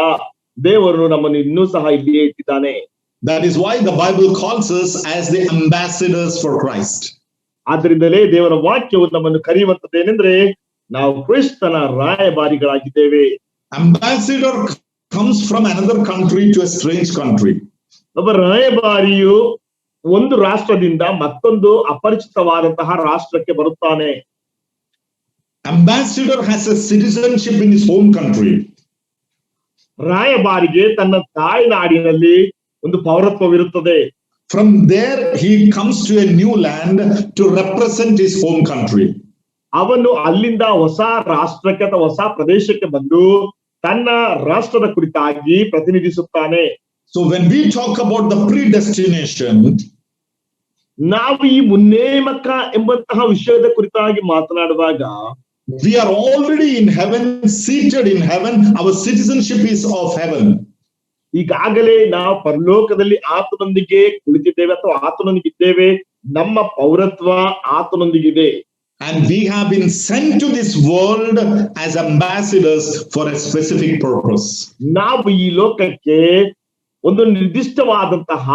ದೇವರು ನಮ್ಮನ್ನು ಇನ್ನೂ ಸಹ ಇಲ್ಲಿಯೇ ಇಟ್ಟಿದ್ದಾನೆ. That is why the Bible calls us as the ambassadors for Christ. ಆದ್ರಿಂದಲೇ ದೇವರ ವಾಕ್ಯವು ನಮ್ಮನ್ನು ಕರೆಯುವಂತದ್ದೇನೆಂದ್ರೆ ನಾವು ಕ್ರಿಸ್ತನ ರಾಯಭಾರಿಗಳಾಗಿದ್ದೇವೆ. Ambassador comes from another country to a strange country. ಒಬ್ಬ ರಾಯಭಾರಿಯು ಒಂದು ರಾಷ್ಟ್ರದಿಂದ ಮತ್ತೊಂದು ಅಪರಿಚಿತವಾದಂತಹ ರಾಷ್ಟ್ರಕ್ಕೆ ಬರುತ್ತಾನೆ. Ambassador has a citizenship in his home country. ರಾಯಭಾರಿಗೆ ತನ್ನ ತಾಯಿ ನಾಡಿನಲ್ಲಿ ಒಂದು ಪೌರತ್ವವಿರುತ್ತದೆ. From there he comes to a new land to represent his home country. ಅವನು ಅಲ್ಲಿಂದ ಹೊಸ ರಾಷ್ಟ್ರಕ್ಕೆ ಅಥವಾ ಹೊಸ ಪ್ರದೇಶಕ್ಕೆ ಬಂದು ತನ್ನ ರಾಷ್ಟ್ರದ ಕುರಿತಾಗಿ ಪ್ರತಿನಿಧಿಸುತ್ತಾನೆ. So when we talk about the predestination, ನಾವು ಈ ಮುನ್ನೇಮಕ ಎಂಬಂತಹ ವಿಷಯದ ಕುರಿತಾಗಿ ಮಾತನಾಡುವಾಗ we are already in heaven, seated in heaven. Our citizenship is of heaven. ಈಗಾಗಲೇ ನಾವು ಪರಲೋಕದಲ್ಲಿ ಆತನೊಂದಿಗೆ ಕುಳಿತಿದ್ದೇವೆ ಅಥವಾ ಆತನೊಂದಿಗೆ ಇದ್ದೇವೆ. ನಮ್ಮ ಪೌರತ್ವ ಆತನೊಂದಿಗಿದೆ. And we have been sent to this world as ambassadors for a specific purpose. ನಾವು ಈ ಲೋಕಕ್ಕೆ ಒಂದು ನಿರ್ದಿಷ್ಟವಾದಂತಹ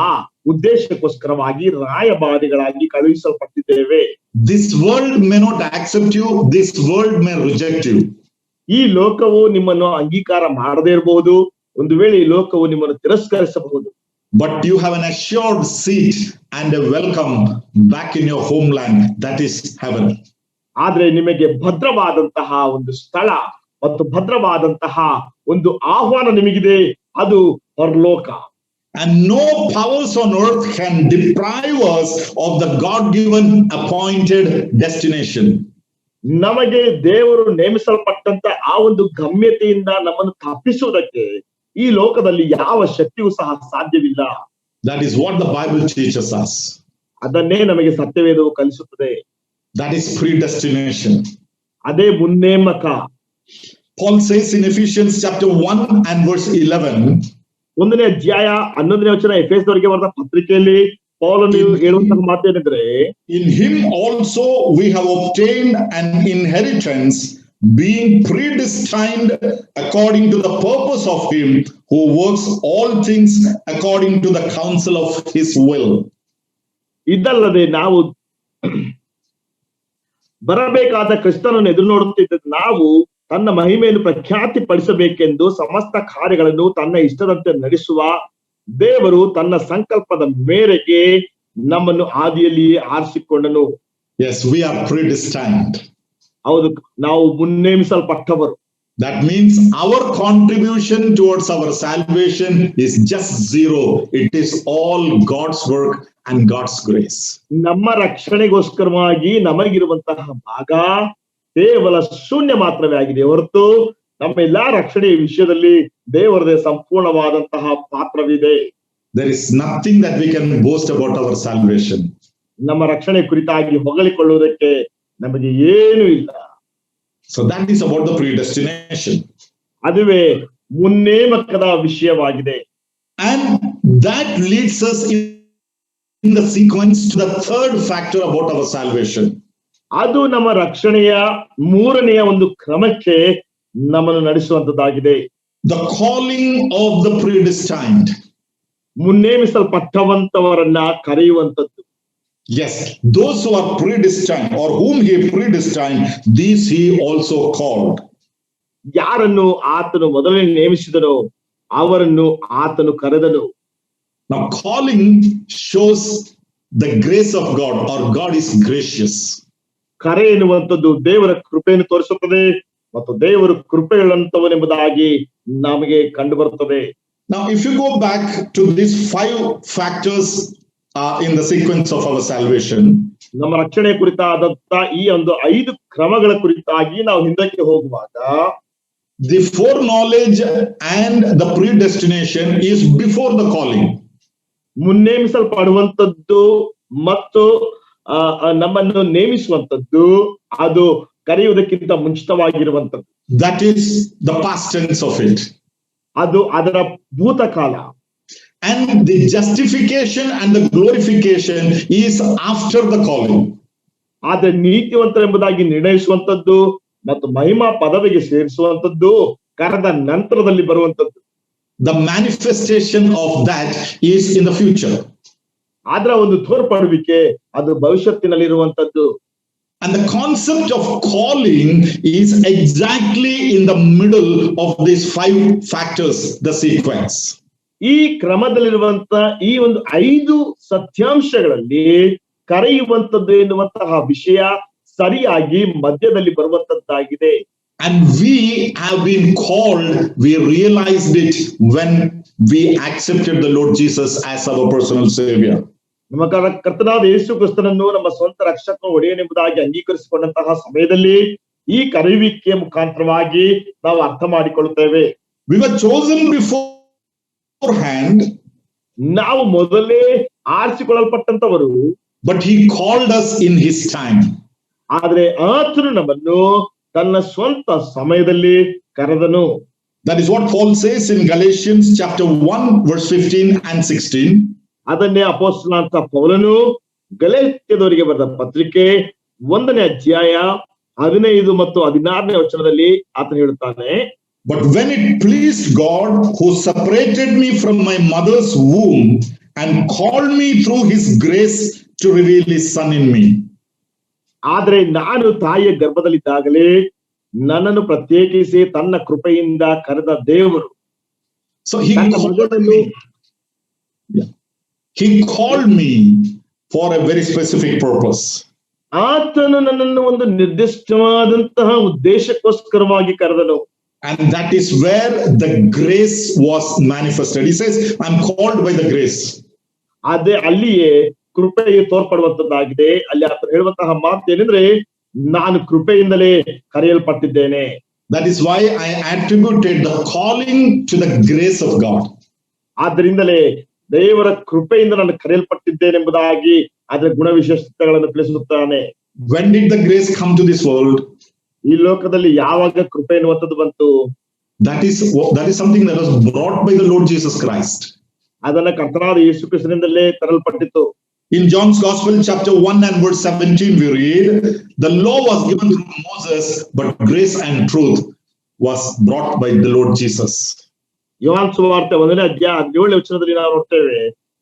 ಉದ್ದೇಶಕ್ಕೋಸ್ಕರವಾಗಿ ರಾಯಭಾರಿಗಳಾಗಿ ಕಳುಹಿಸಲ್ಪಟ್ಟಿದ್ದೇವೆ. This world may not accept you, this world may reject you. ಈ ಲೋಕವು ನಿಮ್ಮನ್ನು ಅಂಗೀಕಾರ ಮಾಡದೇ ಇರಬಹುದು, ಒಂದು ವೇಳೆ ಈ ಲೋಕವು ನಿಮ್ಮನ್ನು ತಿರಸ್ಕರಿಸಬಹುದು. But you have an assured seat and a welcome back in your homeland, that is heaven. ಆದ್ರೆ ನಿಮಗೆ ಭದ್ರವಾದಂತಹ ಒಂದು ಸ್ಥಳ ಮತ್ತು ಭದ್ರವಾದಂತಹ ಒಂದು ಆಹ್ವಾನ ನಿಮಗಿದೆ, ಅದು ಪರಲೋಕ. And no powers on earth can deprive us of the God-given appointed destination. ನಮಗೆ ದೇವರು ನೇಮಿಸಲ್ಪಟ್ಟಂತ ಆ ಒಂದು ಗಮ್ಯತೆಯಿಂದ ನಮ್ಮನ್ನು ತಪ್ಪಿಸುವುದಕ್ಕೆ ಈ ಲೋಕದಲ್ಲಿ ಯಾವ ಶಕ್ತಿಯೂ ಸಹ ಸಾಧ್ಯವಿಲ್ಲ. That is what the Bible teaches us. ಅದನ್ನೇ ನಮಗೆ ಸತ್ಯವೇದವು ಕಲಿಸುತ್ತದೆ. That is predestination. ಅದೇ ಮುನ್ನೇಮಕ. Paul says in Ephesians chapter 1 and verse 11, 1ನೇ ಅಧ್ಯಾಯ 11ನೇ ವಚನ ಎಫೆಸದವರಿಗೆ ಬರೆದ ಪತ್ರಿಕೆಯಲ್ಲಿ ಪೌಲನು ಹೇಳುವಂತಹ ಮಾತೇನೆಂದರೆ, in him also we have obtained an inheritance, being predestined according to the purpose of him who works all things according to the counsel of his will. ಇದಲ್ಲದೆ ನಾವು ಬರಬೇಕಾದ ಕ್ರಿಸ್ತನನ್ನು ಎದುರು ನೋಡುತ್ತಿದ್ದ ನಾವು ತನ್ನ ಮಹಿಮೆಯನ್ನು ಪ್ರಖ್ಯಾತಿ ಪಡಿಸಬೇಕೆಂದು ಸಮಸ್ತ ಕಾರ್ಯಗಳನ್ನು ತನ್ನ ಇಷ್ಟದಂತೆ ನಡೆಸುವ ದೇವರು ತನ್ನ ಸಂಕಲ್ಪದ ಮೇರೆಗೆ ನಮ್ಮನ್ನು ಆದಿಯಲ್ಲಿಯೇ ಆರಿಸಿಕೊಂಡನು. Yes, we are predestined. ಹೌದು, ನಾವು ಮುನ್ನೇಮಿಸಲ್ಪಟ್ಟವರು. That means our contribution towards our salvation is just zero. It is all God's work and God's grace. ನಮ್ಮ ರಕ್ಷಣೆಗೋಸ್ಕರವಾಗಿ ನಮಗಿರುವಂತಹ ಭಾಗ ಕೇವಲ ಶೂನ್ಯ ಮಾತ್ರವೇ ಆಗಿದೆ ಹೊರತು ನಮ್ಮ ಎಲ್ಲಾ ರಕ್ಷಣೆಯ ವಿಷಯದಲ್ಲಿ ದೇವರದೇ ಸಂಪೂರ್ಣವಾದಂತಹ ಪಾತ್ರವಿದೆ. There is nothing that we can boast about our salvation. ನಮ್ಮ ರಕ್ಷಣೆ ಕುರಿತಾಗಿ ಹೊಗಳಿಕೊಳ್ಳುವುದಕ್ಕೆ ನಮಗೆ ಏನೂ ಇಲ್ಲ. So that is about the predestination. ಅದುವೇ ಮುನ್ನೇಮಕದ ವಿಷಯವಾಗಿದೆ. And that leads us in the sequence to the third factor about our salvation. ಅದು ನಮ್ಮ ರಕ್ಷಣೆಯ ಮೂರನೆಯ ಒಂದು ಕ್ರಮಕ್ಕೆ ನಮ್ಮನ್ನು ನಡೆಸುವಂತದ್ದಾಗಿದೆ. The calling of the predestined. ಮುನ್ನೇಮಿಸಲ್ಪಟ್ಟವಂತವರನ್ನ ಕರೆಯುವಂತದ್ದು. Yes, those who are predestined or whom he predestined, these he also called. ಯಾರನ್ನು ಆತನು ಮೊದಲೇ ನೇಮಿಸಿದನೋ ಅವರನ್ನು ಆತನು ಕರೆದನು. Now calling shows the grace of God, or God is gracious. ಕರೆ ಎನ್ನುವಂಥದ್ದು ದೇವರ ಕೃಪೆಯನ್ನು ತೋರಿಸುತ್ತದೆ ಮತ್ತು ದೇವರು ಕೃಪೆಯುಳ್ಳಂತವನೆಂಬುದಾಗಿ ನಮಗೆ ಕಂಡು ಬರುತ್ತದೆ. Now if you go back to these 5 factors in the sequence of our salvation, ನಮ್ಮ ರಕ್ಷಣೆ ಕುರಿತಾದಂತ ಈ ಒಂದು 5 ಕ್ರಮಗಳ ಕುರಿತಾಗಿ ನಾವು ಹಿಂದಕ್ಕೆ ಹೋಗುವಾಗ, the foreknowledge and the predestination is before the calling. ಮುನ್ನೇಮಿಸಲ್ಪಡುವಂತದ್ದು ಮತ್ತು ನಮ್ಮನ್ನು ನೇಮಿಸುವಂತದ್ದು ಅದು ಕರೆಯುವುದಕ್ಕಿಂತ ಮುಂಚಿತವಾಗಿರುವಂತದ್ದು. That is the past tense of it. ಅದು ಅದರ ಭೂತಕಾಲ. And the justification and the glorification is after the calling. ಆದ್ರೆ ನೀತಿವಂತರೆಂಬುದಾಗಿ ನಿರ್ಣಯಿಸುವಂತದ್ದು ಮತ್ತು ಮಹಿಮಾ ಪದವಿಗೆ ಸೇರಿಸುವಂತದ್ದು ಕರೆದ ನಂತರದಲ್ಲಿ ಬರುವಂತದ್ದು. The manifestation of that is in the future. ಅದರ ಒಂದು ತೋರ್ಪಡುವಿಕೆ ಅದು ಭವಿಷ್ಯತ್ತಿನಲ್ಲಿರುವಂತದ್ದು. And the concept of calling is exactly in the middle of these 5 factors, the sequence. ಈ ಕ್ರಮದಲ್ಲಿರುವಂತ ಈ ಒಂದು 5 ಸತ್ಯಾಂಶಗಳಲ್ಲಿ ಕರೆಯುವಂತದ್ದು ಎನ್ನುವಂತಹ ವಿಷಯ ಸರಿಯಾಗಿ ಮಧ್ಯದಲ್ಲಿ ಬರುವಂತದ್ದಾಗಿದೆ. And we have been called, we realized it when we accepted the Lord Jesus as our personal savior. ನಮ್ಮ ಕರ್ತನಾದ ಯೇಸು ಕ್ರಿಸ್ತನನ್ನು ನಮ್ಮ ಸ್ವಂತ ರಕ್ಷಕ ಒಡೆಯನೆಂಬುದಾಗಿ ಅಂಗೀಕರಿಸಿಕೊಂಡಂತಹ ಸಮಯದಲ್ಲಿ ಈ ಕರೆಯುವಿಕೆಯ ಮುಖಾಂತರವಾಗಿ ನಾವು ಅರ್ಥ ಮಾಡಿಕೊಳ್ಳುತ್ತೇವೆ. We were chosen beforehand. ನಾವು ಮೊದಲೇ ಆರಿಸಿಕೊಳ್ಳಲ್ಪಟ್ಟಂತವರು. But he called us in his time. ಆದ್ರೆ ಆತನು ನಮ್ಮನ್ನು ತನ್ನ ಸ್ವಂತ ಸಮಯದಲ್ಲಿ ಕರೆದನು. That is what Paul says in Galatians chapter 1 verse 15 and 16. ಅದನ್ನೇ ಅಪೊಸ್ತಲನಾದ ಪೌಲನು ಗಲಾತ್ಯದವರಿಗೆ ಬರೆದ ಪತ್ರಿಕೆ 1ನೇ ಅಧ್ಯಾಯ 15 ಮತ್ತು 16ನೇ ವಚನದಲ್ಲಿ ಆತನು ಹೇಳುತ್ತಾನೆ. But when it pleased God who separated me from my mother's womb and called me through his grace to reveal his son in me. ಆದ್ರೆ ನಾನು ತಾಯಿಯ ಗರ್ಭದಲ್ಲಿದ್ದಾಗಲೇ ನನ್ನನ್ನು ಪ್ರತ್ಯೇಕಿಸಿ ತನ್ನ ಕೃಪೆಯಿಂದ ಕರೆದ ದೇವರು. So he called me for a very specific purpose. ಆತನು ನನ್ನನ್ನು ಒಂದು ನಿರ್ದಿಷ್ಟವಾದಂತಹ ಉದ್ದೇಶಕ್ಕೋಸ್ಕರವಾಗಿ ಕರೆದನು. And that is where the grace was manifested. He says, I'm called by the grace. ಅದೇ ಅಲ್ಲಿಯೇ ಕೃಪೆಗೆ ತೋರ್ಪಡುವಂತದ್ದಾಗಿದೆ. ಅಲ್ಲಿ ಆತನು ಹೇಳುವಂತಹ ಮಾತು ಏನಂದ್ರೆ, ನಾನು ಕೃಪೆಯಿಂದಲೇ ಕರೆಯಲ್ಪಟ್ಟಿದ್ದೇನೆ. That is why I attributed the calling to the grace of God. ಆದ್ದರಿಂದಲೇ ದೇವರ ಕೃಪೆಯಿಂದ ನಾನು ಕರೆಯಲ್ಪಟ್ಟಿದ್ದೇನೆಂಬುದಾಗಿ ಅದರ ಗುಣವಿಶೇಷತೆಗಳನ್ನು ತಿಳಿಸುತ್ತಾನೆ. When did the grace come to this world? ಈ ಲೋಕದಲ್ಲಿ ಯಾವಾಗ ಕೃಪೆ ಎನ್ನುವಂಥದ್ದು ಬಂತು? That is something that was brought by the Lord Jesus Christ. ಅದನ್ನ ಕರ್ತನಾದ ಯೇಸು ಕ್ರಿಸ್ತನಿಂದಲೇ ತರಲ್ಪಟ್ಟಿತು. In John's Gospel chapter 1 and verse 17 we read, the law was given through Moses, but grace and truth was brought by the Lord Jesus. ಯೋಹಾನ ಸುವಾರ್ತೆ 1ನೇ ಅಧ್ಯಾಯ 17ನೇ ವಚನದಲ್ಲಿ ನಾವು ನೋಡ್ತೇವೆ,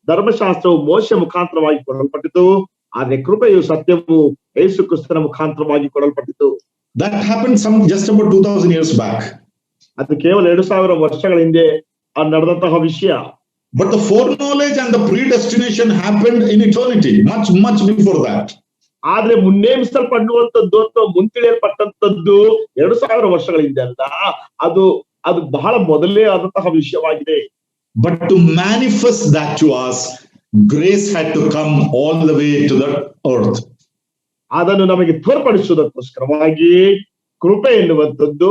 ಧರ್ಮಶಾಸ್ತ್ರವು ಮೋಶೆ ಮುಖಾಂತರವಾಗಿ ಕೊಡಲ್ಪಟ್ಟಿತು, ಆದ್ರೆ ಕೃಪೆಯು ಸತ್ಯವು ಯೇಸು ಕ್ರಿಸ್ತನ ಮುಖಾಂತರವಾಗಿ ಕೊಡಲ್ಪಟ್ಟಿತು. That happened just about 2000 years back. ಅದು ಕೇವಲ 2000 ವರ್ಷಗಳ ಹಿಂದೆ ನಡೆದಂತಹ ವಿಷಯ. But the foreknowledge and the predestination happened in eternity, much before that. ಆದ್ರೆ ಮುನ್ನೇಮಿಸಲ್ಪಡುವಂತದ್ದು ಅಥವಾ ಮುಂತಿಳಿಯಲ್ಪಟ್ಟಂತದ್ದು 2000 ವರ್ಷಗಳ ಹಿಂದೆ ಅಲ್ಲ, ಅದು ಬಹಳ ಮೊದಲೇ ಆದಂತಹ ವಿಷಯವಾಗಿದೆ. But to manifest that to us, grace had to come all the way to the earth. ಅದನ್ನು ನಮಗೆ ತೋರ್ಪಡಿಸುವುದಕ್ಕೋಸ್ಕರವಾಗಿ ಕೃಪೆ ಎನ್ನುವಂಥದ್ದು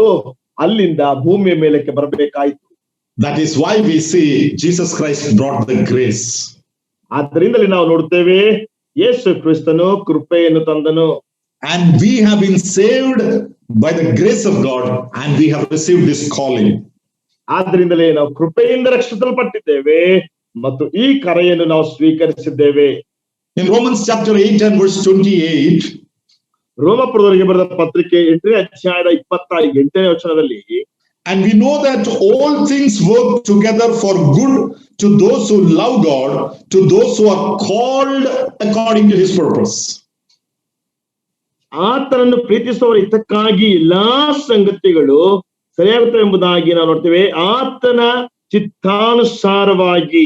ಅಲ್ಲಿಂದ ಭೂಮಿಯ ಮೇಲಕ್ಕೆ ಬರಬೇಕಾಯಿತು. That is why we see Jesus Christ brought the grace. ಆದ್ದರಿಂದಲೇ ನಾವು ನೋಡುತ್ತೇವೆ ಯೇಸು ಕ್ರಿಸ್ತನು ಕೃಪೆಯನ್ನು ತಂದನು. And we have been saved by the grace of God, and we have received this calling. ಆದ್ದರಿಂದಲೇ ನಾವು ಕೃಪೆಯಿಂದ ರಕ್ಷಿಸಲ್ಪಟ್ಟಿದ್ದೇವೆ ಮತ್ತು ಈ ಕರೆಯನ್ನು ನಾವು ಸ್ವೀಕರಿಸಿದ್ದೇವೆ. In Romans chapter 8 and verse 28, ರೋಮಪುರದವರಿಗೆ ಬರೆದ ಪತ್ರಿಕೆ 8ನೇ ಅಧ್ಯಾಯದ 28ನೇ ವಚನದಲ್ಲಿ, and we know that all things work together for good to those who love God, to those who are called according to his purpose. ಆತನನ್ನು ಪ್ರೀತಿಸುವವರ ಹಿತಕ್ಕಾಗಿ ಎಲ್ಲಾ ಸಂಗತಿಗಳು ಸರಿಯಾಗುತ್ತವೆ ಎಂಬುದಾಗಿ ನಾವು ನೋಡ್ತೇವೆ. ಆತನ ಚಿತ್ತಾನುಸಾರವಾಗಿ,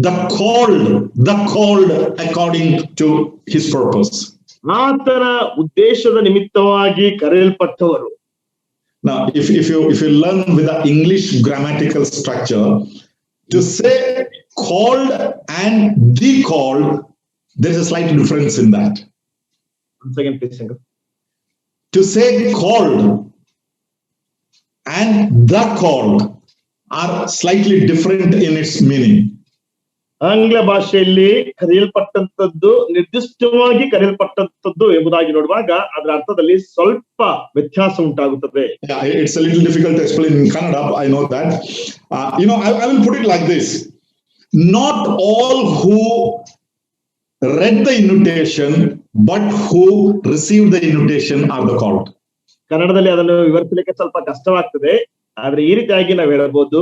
The called according to his purpose. ಆತನ ಉದ್ದೇಶದ ನಿಮಿತ್ತವಾಗಿ ಕರೆಯಲ್ಪಟ್ಟವರು. Now, if you learn with the English grammatical structure, to say called and the called, there is a slight difference in that. One second, please, Shankar. To say called and the called are slightly different in its meaning. ಆಂಗ್ಲ ಭಾಷೆಯಲ್ಲಿ ಕರೆಯಲ್ಪಟ್ಟಂತದ್ದು, ನಿರ್ದಿಷ್ಟವಾಗಿ ಕರೆಯಲ್ಪಟ್ಟಂತದ್ದು ಎಂಬುದಾಗಿ ನೋಡುವಾಗ ಅದರ ಅರ್ಥದಲ್ಲಿ ಸ್ವಲ್ಪ ವ್ಯತ್ಯಾಸ ಉಂಟಾಗುತ್ತದೆ. It's a little difficult to explain in Kannada, I know that. I will put it like this. Not all who read the invitation, but who received the invitation are the called. ಕನ್ನಡದಲ್ಲಿ ಅದನ್ನು ವಿವರಿಸಲಿಕ್ಕೆ ಸ್ವಲ್ಪ ಕಷ್ಟವಾಗ್ತದೆ. ಆದ್ರೆ ಈ ರೀತಿಯಾಗಿ ನಾವು ಹೇಳಬಹುದು,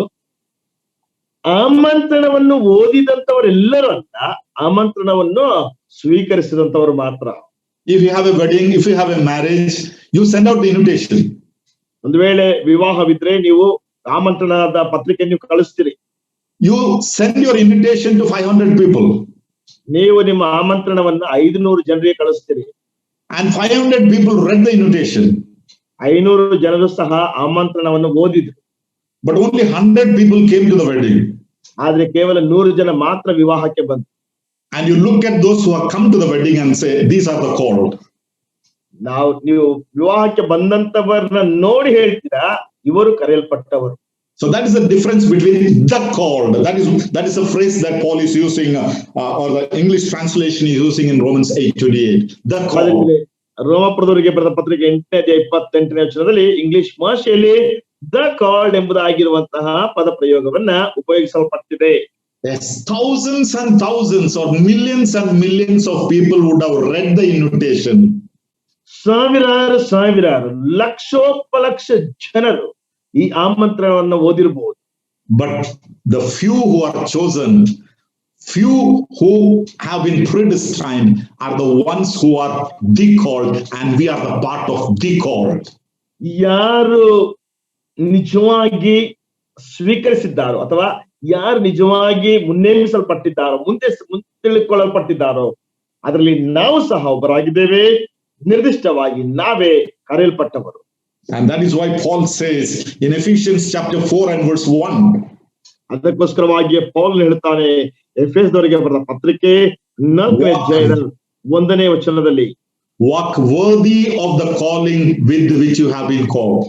ಆಮಂತ್ರಣವನ್ನು ಓದಿದಂತವರೆಲ್ಲರೂ ಅಲ್ಲ, ಆಮಂತ್ರಣವನ್ನು ಸ್ವೀಕರಿಸಿದಂತವರು ಮಾತ್ರ. If you have a wedding, if you have a marriage, you send out the invitation. ಒಂದು ವೇಳೆ ವಿವಾಹವಿದ್ರೆ ನೀವು ಆಮಂತ್ರಣದ ಪತ್ರಿಕೆಯನ್ನು ಕಳಿಸ್ತೀರಿ. You send your invitation to 500 people. ನೀವು ನಿಮ್ಮ ಆಮಂತ್ರಣವನ್ನು 500 ಜನರಿಗೆ ಕಳಿಸ್ತೀರಿ. And 500 people read the invitation. 500 ಜನರು ಸಹ ಆಮಂತ್ರಣವನ್ನು ಓದಿದ್ರು. But only 100 people came to the wedding. ಆದ್ರೆ ಕೇವಲ 100 ಜನ ಮಾತ್ರ ವಿವಾಹಕ್ಕೆ ಬಂದ್ರು. And you look at those who have come to the wedding and say, these are the called. ನೀವು ವಿವಾಹಕ್ಕೆ ಬಂದಂತವರನ್ನ ನೋಡಿ ಹೇಳ್ತೀರಾ, ಇವರು ಕರೆಯಲ್ಪಟ್ಟವರು. So that is the difference between the called. That is a phrase that Paul is using, or the English translation is using in Romans 8:28. The called. ರೋಮಪುರದವರಿಗೆ ಬರೆದ ಪತ್ರಿಕೆ 8ನೇ 28ನೇ ವಚನದಲ್ಲಿ English ಭಾಷೆಯಲ್ಲಿ the called ಎಂಬುದಾಗಿರುವಂತಹ ಪದ ಪ್ರಯೋಗವನ್ನ ಉಪಯೋಗಿಸಲ್ಪಟ್ಟಿದೆ. Yes, thousands and thousands or millions and millions of people would have read the invitation. ಸಾವಿರಾರು ಲಕ್ಷೋಪಲಕ್ಷ ಜನರು ಈ ಆಮಂತ್ರಣವನ್ನು ಓದಿರಬಹುದು. But the few who are chosen, few who have been predestined are the ones who are the called, and we are the part of the called. ಯಾರು ನಿಜವಾಗಿ ಸ್ವೀಕರಿಸಿದ್ದಾರೋ ಅಥವಾ ಯಾರು ನಿಜವಾಗಿ ಮುನ್ನೇಮಿಸಲ್ಪಟ್ಟಿದ್ದಾರೋ, ಮುಂದೆ ತಿಳಿದುಕೊಳ್ಳಲ್ಪಟ್ಟಿದ್ದಾರೋ, ಅದರಲ್ಲಿ ನಾವು ಸಹ ಒಬ್ಬರಾಗಿದ್ದೇವೆ. ನಿರ್ದಿಷ್ಟವಾಗಿ ನಾವೇ ಕರೆಯಲ್ಪಟ್ಟವರು. And that is why Paul says in Ephesians chapter 4 and verse 1. ಅದಕ್ಕೋಸ್ಕರವಾಗಿ ಪೌಲ್ ಹೇಳ್ತಾನೆ ಎಫೆಸದವರಿಗೆ ಬರೆದ ಪತ್ರಿಕೆ 4ನೇ ಅಧ್ಯಾಯದ 1ನೇ ವಚನದಲ್ಲಿ, walk worthy of the calling with which you have been called.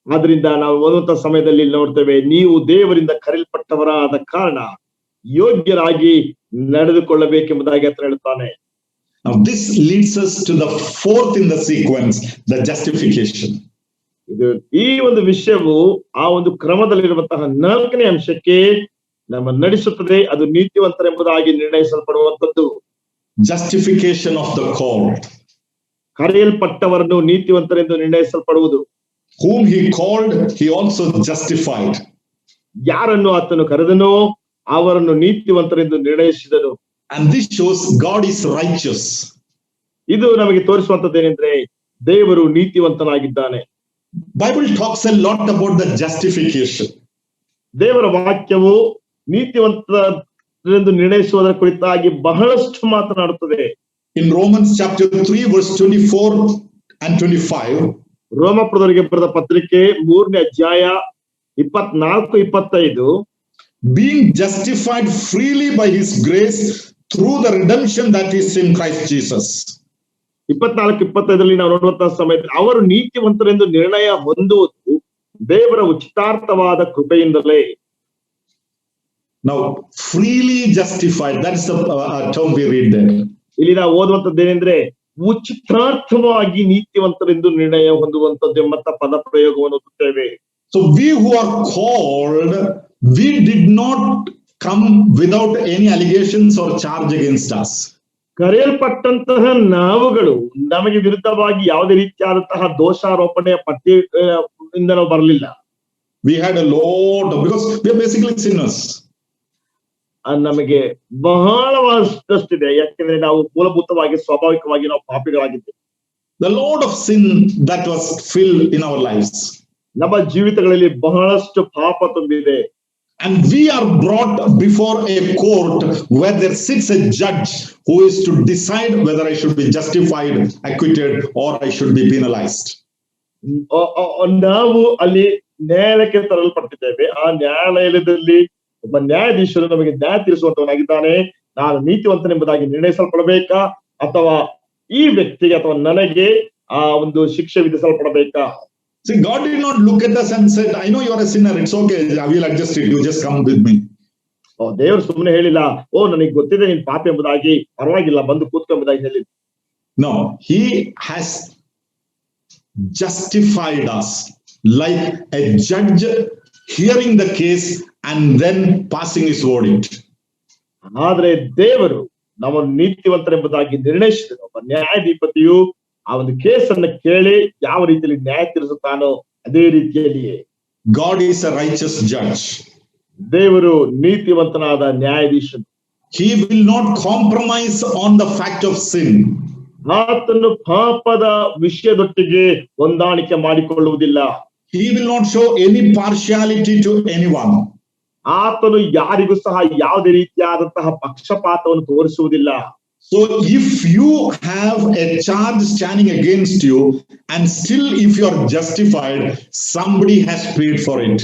ಆದ್ರಿಂದ ನಾವು ಓದುವಂತ ಸಮಯದಲ್ಲಿ ನೋಡ್ತೇವೆ, ನೀವು ದೇವರಿಂದ ಕರೆಯಲ್ಪಟ್ಟವರಾದ ಕಾರಣ ಯೋಗ್ಯರಾಗಿ ನಡೆದುಕೊಳ್ಳಬೇಕೆಂಬುದಾಗಿ ಅಂತ ಹೇಳ್ತಾನೆ. Now this leads us to the fourth in the sequence, the justification. ಇದು ಈ ಒಂದು ವಿಷಯವು ಆ ಒಂದು ಕ್ರಮದಲ್ಲಿರುವಂತಹ 4ನೇ ಅಂಶಕ್ಕೆ ನಮ್ಮ ನಡೆಸುತ್ತದೆ. ಅದು ನೀತಿವಂತರೆಂಬುದಾಗಿ ನಿರ್ಣಯಿಸಲ್ಪಡುವಂತದ್ದು. Justification of the called. ಕರೆಯಲ್ಪಟ್ಟವರನ್ನು ನೀತಿವಂತರೆಂದು ನಿರ್ಣಯಿಸಲ್ಪಡುವುದು. Whom he called, he also justified. ಯಾರನ್ನು ಆತನು ಕರೆದನೋ ಅವರನ್ನು ನೀತಿವಂತರೆಂದು ನಿರ್ಣಯಿಸಿದನು. And this shows God is righteous. ಇದು ನಮಗೆ ತೋರಿಸುವಂತದ್ದೇನೆಂದ್ರೆ ದೇವರು ನೀತಿವಂತನಾಗಿದ್ದಾನೆ. Bible talks a lot about the justification. ದೇವರ ವಾಕ್ಯವು ನೀತಿವಂತರೆಂದು ನಿರ್ಣಯಿಸುವುದರ ಕುರಿತಾಗಿ ಬಹಳಷ್ಟು ಮಾತನಾಡುತ್ತದೆ. In Romans chapter 3 verse 24 and 25. ರೋಮಪುರದವರಿಗೆ ಬರೆದ ಪತ್ರಿಕೆ 3ನೇ ಅಧ್ಯಾಯ 24-25. Being justified freely by his grace through the redemption that is in Christ Jesus. 24-25 ನಾವು ನೋಡುವಂತಹ ಸಮಯದಲ್ಲಿ ಅವರು ನೀತಿವಂತರೆಂದು ನಿರ್ಣಯ ಹೊಂದುವುದು ದೇವರ ಉಚಿತಾರ್ಥವಾದ ಕೃಪೆಯಿಂದಲೇ. Now freely justified, that is the term we read there. ಇಲ್ಲಿ ನಾವು ಓದುವಂತದ್ದೇನೆಂದ್ರೆ ಉಚಿತಾರ್ಥವಾಗಿ ನೀತಿವಂತರೆಂದು ನಿರ್ಣಯ ಹೊಂದುವಂತದ್ದು ಎಂಬಂತ ಪದ ಪ್ರಯೋಗವನ್ನು ಓದುತ್ತೇವೆ. So we who are called, we did not come without any allegations or charge against us. ಕರೆಯಲ್ಪಟ್ಟಂತಹ ನಾವುಗಳು ನಮಗೆ ವಿರುದ್ಧವಾಗಿ ಯಾವುದೇ ರೀತಿಯಾದಂತಹ ದೋಷಾರೋಪಣೆಯ ಪಟ್ಟಿ ಇಂದ ನಾವು ಬರಲಿಲ್ಲ. We had a lot of, because we are basically sinners. ನಮಗೆ ಬಹಳವಷ್ಟಿದೆ, ಯಾಕೆಂದ್ರೆ ನಾವು ಮೂಲಭೂತವಾಗಿ ಸ್ವಾಭಾವಿಕವಾಗಿ ನಾವು ಪಾಪಿಗಳಾಗಿದ್ದೇವೆ. The load of sin that was filled in our lives. ನಮ್ಮ ಜೀವಿತಗಳಲ್ಲಿ ಬಹಳಷ್ಟು ಪಾಪ ತುಂಬಿದೆ. And we are brought before a court where there sits a judge who is to decide whether I should be justified, acquitted, or I should be penalized. ನಾವು ಅಲ್ಲಿ ನ್ಯಾಯಾಲಯಕ್ಕೆ ತರಲ್ಪಟ್ಟಿದ್ದೇವೆ. ಆ ನ್ಯಾಯಾಲಯದಲ್ಲಿ ಒಬ್ಬ ನ್ಯಾಯಾಧೀಶರು ನಮಗೆ ನ್ಯಾಯ ತೀರಿಸುವಂತವನಾಗಿದ್ದಾನೆ. ನಾನು ನೀತಿವಂತನೆಂಬುದಾಗಿ ನಿರ್ಣಯಿಸಲ್ಪಡಬೇಕಾ ಅಥವಾ ಈ ವ್ಯಕ್ತಿಗೆ ಅಥವಾ ನನಗೆ ಆ ಒಂದು ಶಿಕ್ಷೆ ವಿಧಿಸಲ್ಪಡಬೇಕಾ? See, God did not look at us and said, I know you are a sinner, it's okay, I will adjust it, you just come with me. ದೇವರು ಸುಮ್ಮನೆ ಹೇಳಿಲ್ಲ, ನನಗೆ ಗೊತ್ತಿದೆ ನೀನ್ ಪಾಪ ಎಂಬುದಾಗಿ, ಪರವಾಗಿಲ್ಲ ಬಂದು ಕೂತ್ಕೊಂಬುದಾಗಿ ಹೇಳಿಲ್ಲ. No, he has justified us like a judge hearing the case and then passing his verdict. ಆದ್ರೆ ದೇವರು ನಮ್ಮನ್ನು ನೀತಿವಂತರೆಂಬುದಾಗಿ ನಿರ್ಣಯಿಸಿದರು. ಒಬ್ಬ ನ್ಯಾಯಾಧಿಪತಿಯು ಆ ಒಂದು ಕೇಸನ್ನು ಕೇಳಿ ಯಾವ ರೀತಿಯಲ್ಲಿ ನ್ಯಾಯ ತೀರಿಸುತ್ತಾನೋ ಅದೇ ರೀತಿಯಲ್ಲಿಯೇ God is a righteous judge. ದೇವರು ನೀತಿವಂತನಾದ ನ್ಯಾಯಾಧೀಶನು. He will not compromise on the fact of sin. ಆತನು ಪಾಪದ ವಿಷಯದೊಟ್ಟಿಗೆ ಹೊಂದಾಣಿಕೆ ಮಾಡಿಕೊಳ್ಳುವುದಿಲ್ಲ. He will not show any partiality to anyone. ಆತನು ಯಾರಿಗೂ ಸಹ ಯಾವುದೇ ರೀತಿಯಾದಂತಹ ಪಕ್ಷಪಾತವನ್ನು ತೋರಿಸುವುದಿಲ್ಲ. So if you have a charge standing against you and still if you are justified, somebody has paid for it.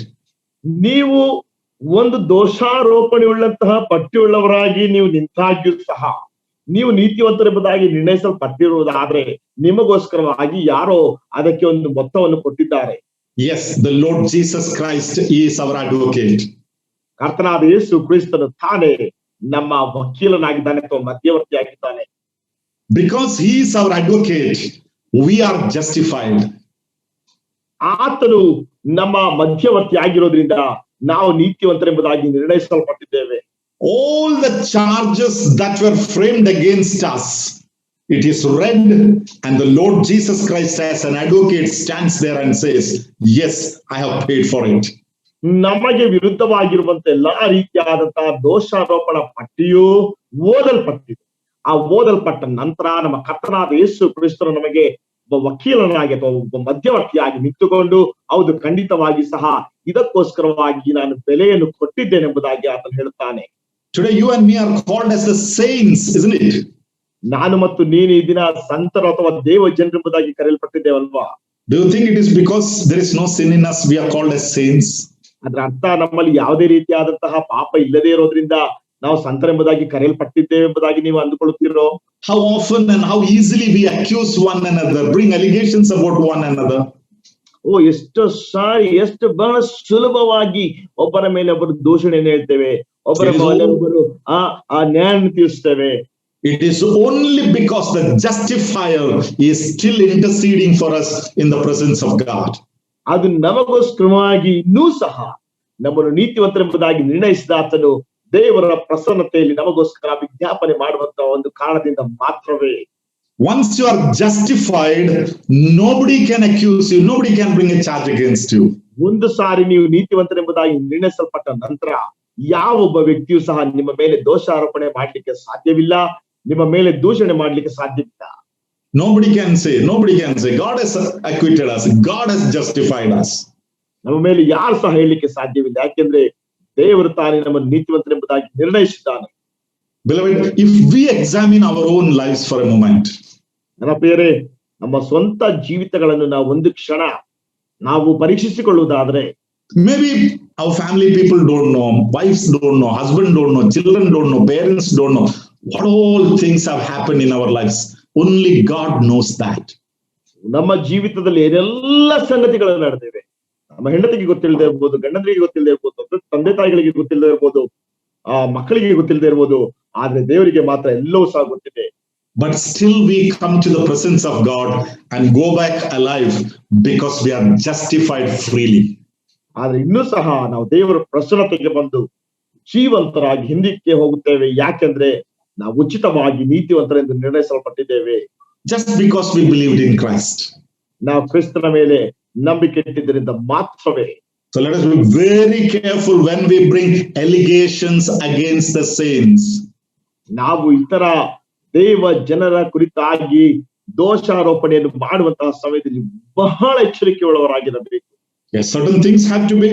ನೀವು ಒಂದು ದೋಷಾರೋಪಣೆ ಉಳ್ಳಂತಹ ಪಟ್ಟಿಯುಳ್ಳವರಾಗಿ ನೀವು ನಿಂತಾಗ್ಯೂ ಸಹ ನೀವು ನೀತಿವಂತರೆಂಬುದಾಗಿ ನಿರ್ಣಯಿಸಲ್ಪಟ್ಟಿರುವುದಾದ್ರೆ ನಿಮಗೋಸ್ಕರವಾಗಿ ಯಾರೋ ಅದಕ್ಕೆ ಒಂದು ಮೊತ್ತವನ್ನು ಕೊಟ್ಟಿದ್ದಾರೆ. Yes, the Lord Jesus Christ is our advocate. ಕರ್ತನಾದ ಯೇಸು ಕ್ರಿಸ್ತನು ತಾನೇ ನಮ್ಮ ವಕೀಲನಾಗಿದ್ದಾನೆ ಅಥವಾ ಮಧ್ಯವರ್ತಿಯಾಗಿದ್ದಾನೆ. Because he is our advocate, we are justified. ಆತನು ನಮ್ಮ ಮಧ್ಯವರ್ತಿ ಆಗಿರೋದ್ರಿಂದ ನಾವು ನೀತಿವಂತರೆಂಬುದಾಗಿ ನಿರ್ಣಯಿಸಲ್ಪಟ್ಟಿದ್ದೇವೆ. All the charges that were framed against us, it is read, and the Lord Jesus Christ as an advocate stands there and says, yes, I have paid for it. ನಮಗೆ ವಿರುದ್ಧವಾಗಿರುವಂತ ಎಲ್ಲಾ ರೀತಿಯಾದಂತಹ ದೋಷಾರೋಪಣ ಪಟ್ಟಿಯು ಓದಲ್ಪಟ್ಟಿದೆ. ಆ ಓದಲ್ಪಟ್ಟ ನಂತರ ನಮ್ಮ ಕರ್ತನಾದ ಯೇಸು ಕ್ರಿಸ್ತನು ನಮಗೆ ಒಬ್ಬ ವಕೀಲನಾಗಿ ಅಥವಾ ಒಬ್ಬ ಮಧ್ಯವರ್ತಿಯಾಗಿ ನಿಂತುಕೊಂಡು ಹೌದು ಖಂಡಿತವಾಗಿ ಸಹ ಇದಕ್ಕೋಸ್ಕರವಾಗಿ ನಾನು ಬೆಲೆಯನ್ನು ಕೊಟ್ಟಿದ್ದೇನೆಂಬುದಾಗಿ ಆತನು ಹೇಳುತ್ತಾನೆ. Today you and me are called as the saints, isn't it? ನಾನು ಮತ್ತು ನೀನು ಈ ದಿನ ಸಂತರು ಅಥವಾ ದೇವ ಜನರೆಂಬುದಾಗಿ ಕರೆಯಲ್ಪಟ್ಟಿದ್ದೇವಲ್ವಾ? Do you think it is because there is no sin in us we are called as saints? ಅದ್ರ ಅರ್ಥ ನಮ್ಮಲ್ಲಿ ಯಾವುದೇ ರೀತಿಯಾದಂತಹ ಪಾಪ ಇಲ್ಲದೆ ಇರೋದ್ರಿಂದ ನಾವು ಸಂತರೆಂಬುದಾಗಿ ಕರೆಯಲ್ಪಟ್ಟಿದ್ದೇವೆ ಎಂಬುದಾಗಿ ನೀವು ಅಂದುಕೊಳ್ಳುತ್ತೀರೋ? How often and how easily we accuse one another, bring allegations about one another. ಎಷ್ಟು ಸಾರಿ ಎಷ್ಟು ಬಹಳ ಸುಲಭವಾಗಿ ಒಬ್ಬರ ಮೇಲೆ ಒಬ್ಬರು ದೂಷಣೆಯನ್ನು ಹೇಳ್ತೇವೆ, ಒಬ್ಬರ ಮೇಲೆ ಒಬ್ಬರು ಆ ನ್ಯಾಯವನ್ನು ತೀರಿಸ್ತೇವೆ. It is only because the justifier is still interceding for us in the presence of God. ಅದು ನಮಗೋಸ್ಕರವಾಗಿ ಇನ್ನೂ ಸಹ ನಮ್ಮನ್ನು ನೀತಿವಂತರೆಂಬುದಾಗಿ ನಿರ್ಣಯಿಸಿದ ಆತನು ದೇವರ ಪ್ರಸನ್ನತೆಯಲ್ಲಿ ನಮಗೋಸ್ಕರ ವಿಜ್ಞಾಪನೆ ಮಾಡುವಂತಹ ಒಂದು ಕಾರಣದಿಂದ ಮಾತ್ರವೇ. Once you are justified, nobody can accuse you, nobody can bring a charge against you. ಒಂದು ಸಾರಿ ನೀವು ನೀತಿವಂತರೆಂಬುದಾಗಿ ನಿರ್ಣಯಿಸಲ್ಪಟ್ಟ ನಂತರ ಯಾವೊಬ್ಬ ವ್ಯಕ್ತಿಯು ಸಹ ನಿಮ್ಮ ಮೇಲೆ ದೋಷಾರೋಪಣೆ ಮಾಡ್ಲಿಕ್ಕೆ ಸಾಧ್ಯವಿಲ್ಲ, ನಿಮ್ಮ ಮೇಲೆ ದೂಷಣೆ ಮಾಡ್ಲಿಕ್ಕೆ ಸಾಧ್ಯವಿಲ್ಲ. Nobody can say, God has acquitted us, God has justified us. ನಮ್ಮ ಮೇಲೆ ಯಾರು ಸಹ ಹೇಳಲಿಕ್ಕೆ ಸಾಧ್ಯವಿಲ್ಲ, ಯಾಕೆಂದ್ರೆ ದೇವರು ತಾನೇ ನಮ್ಮನ್ನು ನೀತಿವಂತರೆಂಬುದಾಗಿ ನಿರ್ಣಯಿಸಿದ್ದಾನೆ. Beloved, if we examine our own lives for a moment, ನನ್ನ ಪ್ರಿಯರೇ, ನಮ್ಮ ಸ್ವಂತ ಜೀವಿತಗಳನ್ನು ನಾವು ಒಂದು ಕ್ಷಣ ನಾವು ಪರೀಕ್ಷಿಸಿಕೊಳ್ಳುವುದಾದ್ರೆ, maybe our family people don't know, wives don't know, husband don't know, children don't know, parents don't know what all things have happened in our lives. Only God knows that. ನಮ್ಮ ಜೀವಿತದಲ್ಲಿ ಏನೆಲ್ಲ ಸಂಗತಿಗಳು ನಡೆದಿವೆ, ನಮ್ಮ ಹೆಂಡತಿಗೆ ಗೊತ್ತಿಲ್ಲದೆ ಇರ್ಬೋದು, ಗಂಡನಿಗೆ ಗೊತ್ತಿಲ್ಲದೆ ಇರ್ಬೋದು, ತಂದೆ ತಾಯಿಗಳಿಗೆ ಗೊತ್ತಿಲ್ಲದೆ ಇರ್ಬೋದು, ಮಕ್ಕಳಿಗೆ ಗೊತ್ತಿಲ್ಲದೆ ಇರ್ಬೋದು, ಆದ್ರೆ ದೇವರಿಗೆ ಮಾತ್ರ ಎಲ್ಲವೂ ಸಹ ಗೊತ್ತಿದೆ. But still we come to the presence of God and go back alive because we are justified freely. ಆದ್ರೆ ಇನ್ನೂ ಸಹ ನಾವು ದೇವರ ಪ್ರಸನ್ನತೆಗೆ ಬಂದು ಜೀವಂತರಾಗಿ ಹಿಂದಕ್ಕೆ ಹೋಗುತ್ತೇವೆ. ಯಾಕೆಂದ್ರೆ ನಾವು ಉಚಿತವಾಗಿ ನೀತಿವಂತರೆಂದು ನಿರ್ಣಯಿಸಲ್ಪಟ್ಟಿದ್ದೇವೆ. Just because we believed in Christ. ನಾವು ಕ್ರಿಸ್ತನ ಮೇಲೆ ನಂಬಿಕೆ ಇಟ್ಟಿದ್ದರಿಂದ ಮಾತ್ರವೇ. So let us be very careful when we bring allegations against the saints. ನಾವು ಇತರ ದೇವ ಜನರ ಕುರಿತಾಗಿ ದೋಷಾರೋಪಣೆಯನ್ನು ಮಾಡುವಂತಹ ಸಮಯದಲ್ಲಿ ಬಹಳ ಎಚ್ಚರಿಕೆ ಉಳ್ಳವರಾಗಿರಬೇಕು. Yes, certain things have to be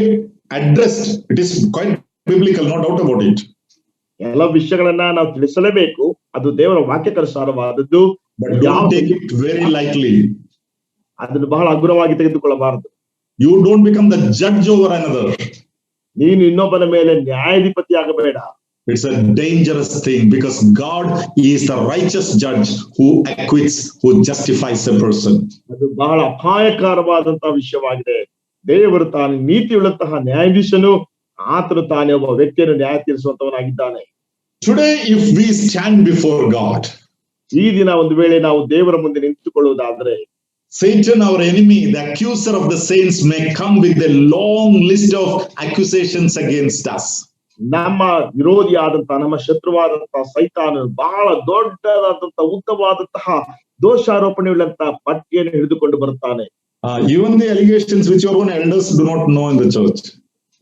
addressed. It is quite biblical, no doubt about it. ಎಲ್ಲ ವಿಷಯಗಳನ್ನ ನಾವು ತಿಳಿಸಲೇಬೇಕು. ಅದು ದೇವರ ವಾಕ್ಯಕ್ಕನುಸಾರವಾದದ್ದು. But don't take it very lightly. ಅದನ್ನು ಬಹಳ ಹಗುರವಾಗಿ ತೆಗೆದುಕೊಳ್ಳಬಾರದು. You don't become the judge over another. ನೀನು ಇನ್ನೊಬ್ಬನ ಮೇಲೆ ನ್ಯಾಯಾಧಿಪತಿ ಆಗಬೇಡ. It's a dangerous thing because God is the righteous judge who acquits, who justifies a person. ಅದು ಬಹಳ ಅಪಾಯಕಾರವಾದಂತಹ ವಿಷಯವಾಗಿದೆ. ದೇವರು ತಾನು ನೀತಿಯುಳ್ಳಂತಹ ನ್ಯಾಯಾಧೀಶನು, ಆತನು ತಾನೇ ಒಬ್ಬ ವ್ಯಕ್ತಿಯನ್ನು ನ್ಯಾಯ ತೀರಿಸುವಂತವನಾಗಿದ್ದಾನೆ. Today, if we stand before God, ಈ ದಿನ ಒಂದು ವೇಳೆ ನಾವು ದೇವರ ಮುಂದೆ ನಿಂತುಕೊಳ್ಳುವುದಾದ್ರೆ, Satan, our enemy, the accuser of the saints, may come with a long list of accusations against us. ನಮ್ಮ ವಿರೋಧಿಯಾದಂತಹ, ನಮ್ಮ ಶತ್ರುವಾದಂತಹ ಸೈತಾನನು ಬಹಳ ದೊಡ್ಡದಾದಂತಹ ಉದ್ದವಾದಂತಹ ದೋಷಾರೋಪಣೆಯುಳ್ಳಂತಹ ಪಟ್ಟಿಯನ್ನು ಹಿಡಿದುಕೊಂಡು ಬರುತ್ತಾನೆ. Even the allegations which your own elders do not know in the church.